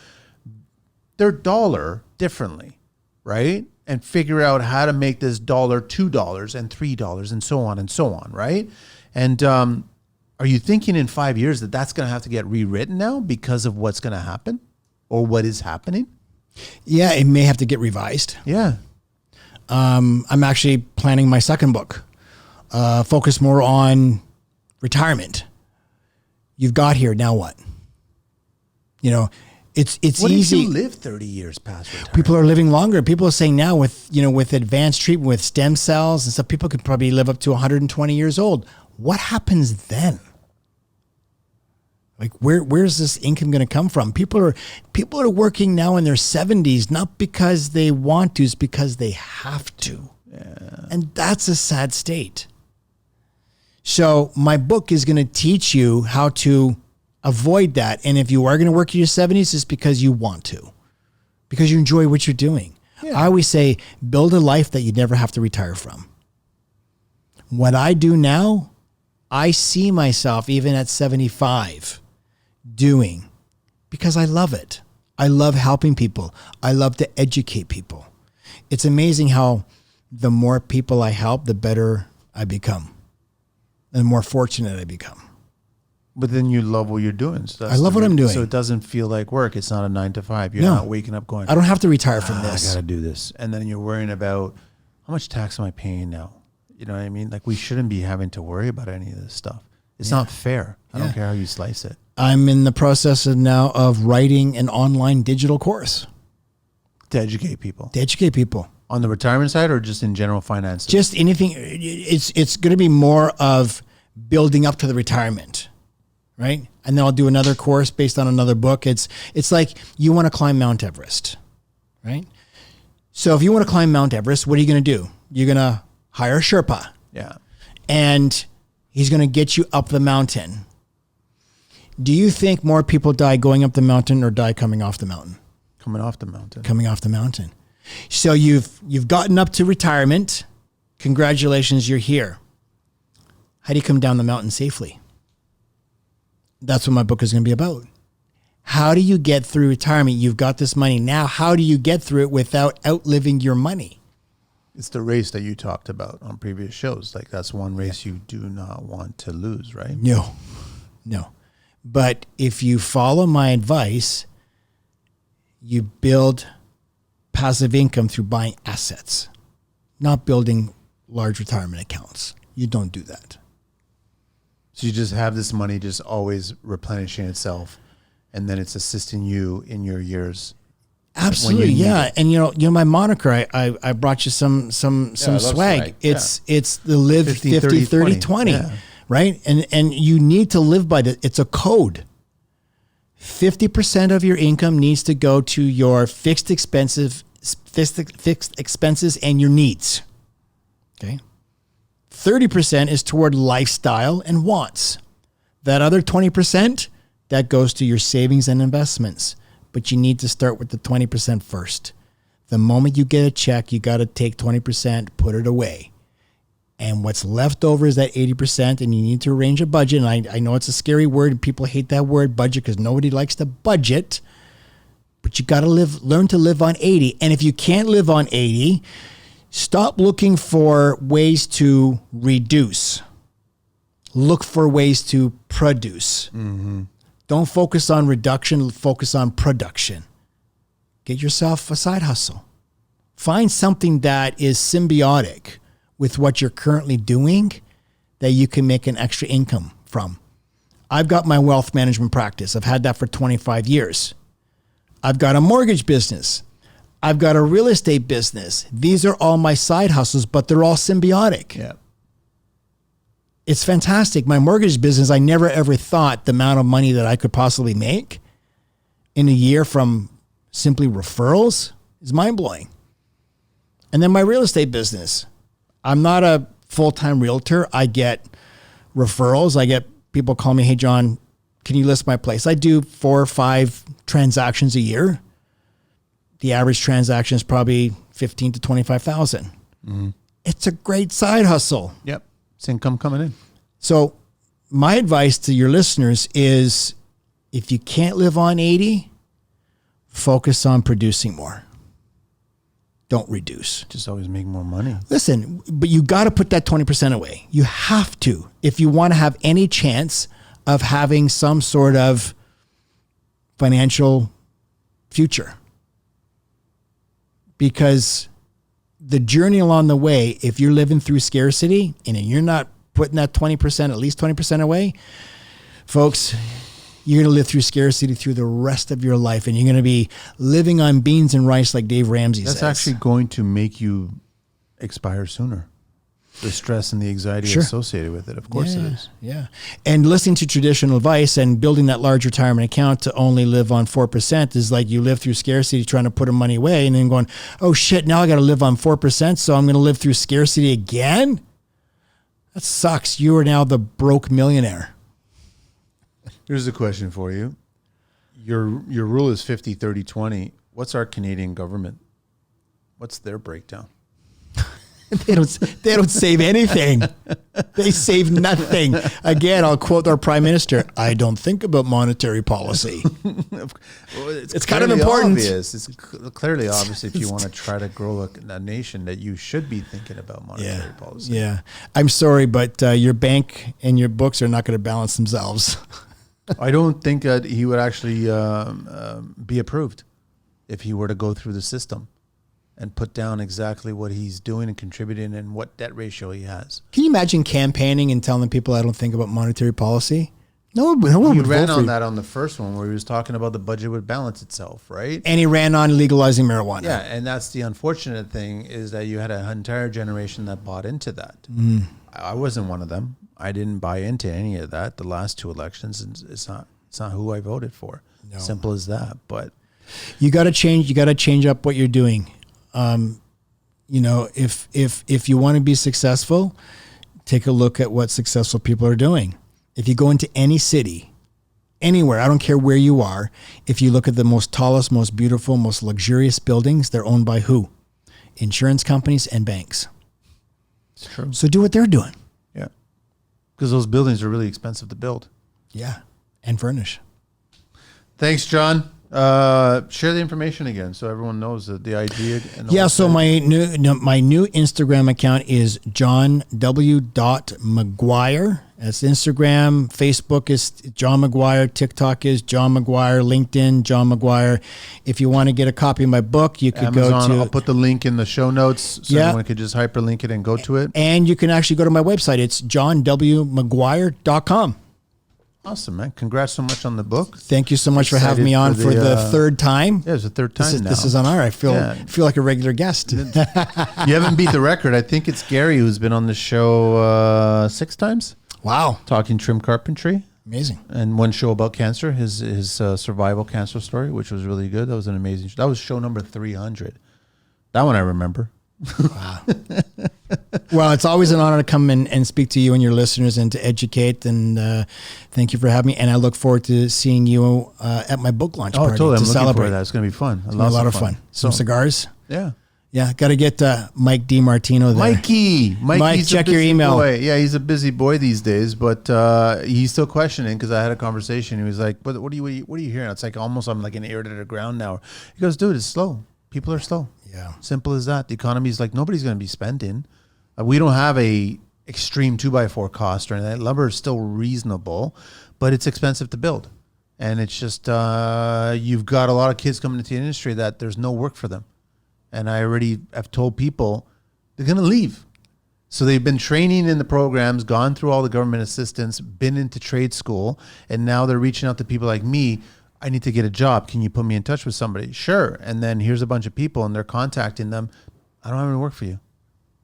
their dollar differently, right? And figure out how to make this dollar $2 and $3 and so on, right? And are you thinking in 5 years that that's going to have to get rewritten now because of what's going to happen or what is happening? Yeah, it may have to get revised. Yeah. I'm actually planning my second book, focus more on retirement. You've got here, now what? You know, it's what easy. What if you live 30 years past retirement? People are living longer. People are saying now with advanced treatment with stem cells and stuff, people could probably live up to 120 years old. What happens then? Like where's this income going to come from? People are working now in their 70s, not because they want to, it's because they have to. Yeah. And that's a sad state. So my book is going to teach you how to avoid that. And if you are going to work in your 70s, it's because you want to, because you enjoy what you're doing. Yeah. I always say, build a life that you never have to retire from. What I do now, I see myself even at 75 doing because I love it. I love helping people. I love to educate people. It's amazing how the more people I help, the better I become and the more fortunate I become. But then you love what you're doing. So I love what I'm doing. So it doesn't feel like work. It's not a 9 to 5. You're not waking up going, I don't have to retire from this. I got to do this. And then you're worrying about how much tax am I paying now? You know what I mean? Like we shouldn't be having to worry about any of this stuff. It's not fair. I don't care how you slice it. I'm in the process now of writing an online digital course. To educate people. To educate people. On the retirement side or just in general finance? Just anything. It's going to be more of building up to the retirement, right? And then I'll do another course based on another book. It's like you want to climb Mount Everest, right? So if you want to climb Mount Everest, what are you going to do? You're going to hire a Sherpa. Yeah. And he's going to get you up the mountain. Do you think more people die going up the mountain or die coming off the mountain? Coming off the mountain. Coming off the mountain. So you've gotten up to retirement. Congratulations, you're here. How do you come down the mountain safely? That's what my book is going to be about. How do you get through retirement? You've got this money. Now, how do you get through it without outliving your money? It's the race that you talked about on previous shows. Like that's one race you do not want to lose, right? No. But if you follow my advice, you build passive income through buying assets, not building large retirement accounts. You don't do that. So you just have this money just always replenishing itself, and then it's assisting you in your years. Absolutely, yeah. And you know my moniker. I brought you some swag. It's the live 50 30 20. Yeah. Right? And you need to live by that. It's a code. 50% of your income needs to go to your fixed expenses and your needs. Okay? 30% is toward lifestyle and wants. That other 20%, that goes to your savings and investments. But you need to start with the 20% first. The moment you get a check, you got to take 20%, put it away. And what's left over is that 80%, and you need to arrange a budget. And I know it's a scary word, and people hate that word budget because nobody likes to budget. But you got to learn to live on 80. And if you can't live on 80, stop looking for ways to reduce. Look for ways to produce. Mm-hmm. Don't focus on reduction, focus on production. Get yourself a side hustle. Find something that is symbiotic with what you're currently doing that you can make an extra income from. I've got my wealth management practice. I've had that for 25 years. I've got a mortgage business. I've got a real estate business. These are all my side hustles, but they're all symbiotic. Yeah. It's fantastic. My mortgage business, I never ever thought the amount of money that I could possibly make in a year from simply referrals is mind-blowing. And then my real estate business. I'm not a full-time realtor. I get referrals. I get people call me, hey, John, can you list my place? I do 4 or 5 transactions a year. The average transaction is probably $15,000 to $25,000. Mm-hmm. It's a great side hustle. Yep. It's income coming in. So my advice to your listeners is if you can't live on 80, focus on producing more. Don't reduce. Just always make more money. Listen, but you got to put that 20% away. You have to, if you want to have any chance of having some sort of financial future. Because the journey along the way, if you're living through scarcity and you're not putting that 20%, at least 20% away, folks, you're going to live through scarcity through the rest of your life, and you're going to be living on beans and rice like Dave Ramsey says. That's actually going to make you expire sooner. The stress and the anxiety associated with it. Of course it is. Yeah. And listening to traditional advice and building that large retirement account to only live on 4% is like you live through scarcity trying to put money away and then going, oh shit, now I got to live on 4%. So I'm going to live through scarcity again. That sucks. You are now the broke millionaire. Here's a question for you. Your rule is 50, 30, 20. What's our Canadian government? What's their breakdown? They don't save anything. They save nothing. Again, I'll quote our prime minister. I don't think about monetary policy. Well, it's kind of important. Obvious. It's clearly obvious if you want to try to grow a nation that you should be thinking about monetary policy. Yeah. I'm sorry, but your bank and your books are not going to balance themselves. I don't think that he would actually be approved if he were to go through the system and put down exactly what he's doing and contributing and what debt ratio he has. Can you imagine campaigning and telling people I don't think about monetary policy? No one he would ran vote on for that on the first one where he was talking about the budget would balance itself, right? And he ran on legalizing marijuana. Yeah, and that's the unfortunate thing is that you had an entire generation that bought into that. I wasn't one of them. I didn't buy into any of that. The last 2 elections, it's not who I voted for. No. Simple as that. But you got to change. You got to change up what you're doing. If you want to be successful, take a look at what successful people are doing. If you go into any city, anywhere, I don't care where you are, if you look at the most tallest, most beautiful, most luxurious buildings, they're owned by who? Insurance companies and banks. It's true. So do what they're doing. Yeah. Because those buildings are really expensive to build. Yeah. And furnish. Thanks, John. Share the information again so everyone knows the idea. And so my new Instagram account is John W. McGuire. That's Instagram. Facebook is John McGuire. TikTok is John McGuire. LinkedIn, John McGuire. If you want to get a copy of my book, you could Amazon, go to... I'll put the link in the show notes so everyone could just hyperlink it and go to it. And you can actually go to my website. It's johnwmcguire.com. Awesome, man. Congrats so much on the book. Thank you so much for having me on for the third time. Yeah, it's the third time now. This is an honor. I feel like a regular guest. You haven't beat the record. I think it's Gary who's been on the show 6 times. Wow. Talking trim carpentry. Amazing. And one show about cancer, his survival cancer story, which was really good. That was an amazing show. That was show number 300. That one I remember. Wow. Well, it's always an honor to come and speak to you and your listeners and to educate. And thank you for having me. And I look forward to seeing you at my book launch party. Totally. I'm looking celebrate. forward to that. It's going to be fun. It's a lot of fun. Some cigars. Yeah. Yeah. Got to get Mike DiMartino there. Mike, check your email. Boy. Yeah, he's a busy boy these days, but he's still questioning because I had a conversation. He was like, what are you hearing? It's like almost I'm like an ear to the ground now. He goes, dude, it's slow. People are slow. Yeah. Simple as that. The economy is like nobody's going to be spending. We don't have a extreme 2x4 cost or anything. Lumber is still reasonable, but it's expensive to build. And it's just, you've got a lot of kids coming into the industry that there's no work for them. And I already have told people they're going to leave. So they've been training in the programs, gone through all the government assistance, been into trade school, and now they're reaching out to people like me. I need to get a job. Can you put me in touch with somebody? Sure. And then here's a bunch of people and they're contacting them. I don't have any work for you.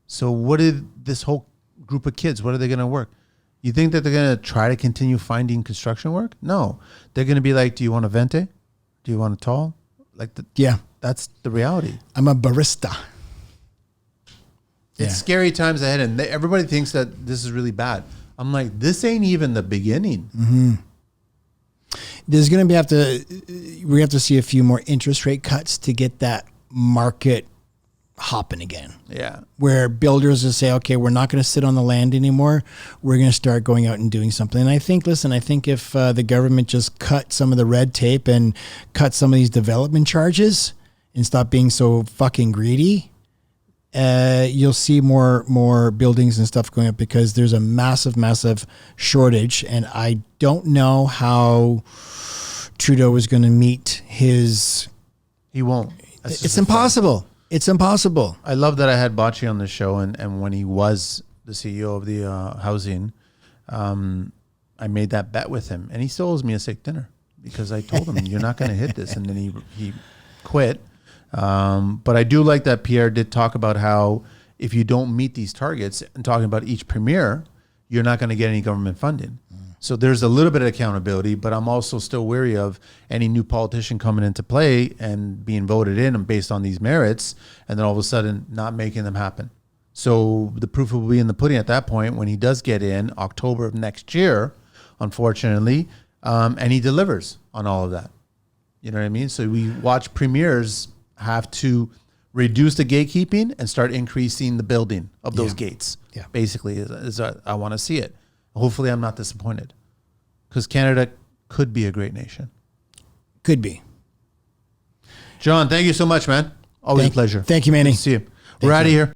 So what did this whole group of kids, what are they going to work? You think that they're going to try to continue finding construction work? No. They're going to be like, do you want a vente? Do you want a tall? That's the reality. I'm a barista. It's scary times ahead. And everybody thinks that this is really bad. I'm like, this ain't even the beginning. Mm-hmm. There's going to we have to see a few more interest rate cuts to get that market hopping again. Yeah. Where builders will say, okay, we're not going to sit on the land anymore. We're going to start going out and doing something. And I think if the government just cut some of the red tape and cut some of these development charges and stop being so fucking greedy, you'll see more buildings and stuff going up because there's a massive shortage. And I don't know how Trudeau is going to meet his... He won't. It's impossible. It's impossible. I love that I had Bocce on the show, and when he was the CEO of the housing, I made that bet with him, and he still owes me a steak dinner because I told him, you're not going to hit this, and then he quit. But I do like that Pierre did talk about how if you don't meet these targets, and talking about each premier, you're not going to get any government funding. So there's a little bit of accountability, but I'm also still wary of any new politician coming into play and being voted in based on these merits, and then all of a sudden not making them happen. So the proof will be in the pudding at that point when he does get in October of next year, unfortunately, and he delivers on all of that. You know what I mean? So we watch premiers have to reduce the gatekeeping and start increasing the building of those gates. Yeah. Basically, is I want to see it. Hopefully I'm not disappointed because Canada could be a great nation. Could be. John, thank you so much, man. Always a pleasure. Thank you, Manny. Good to see you. We're out of here.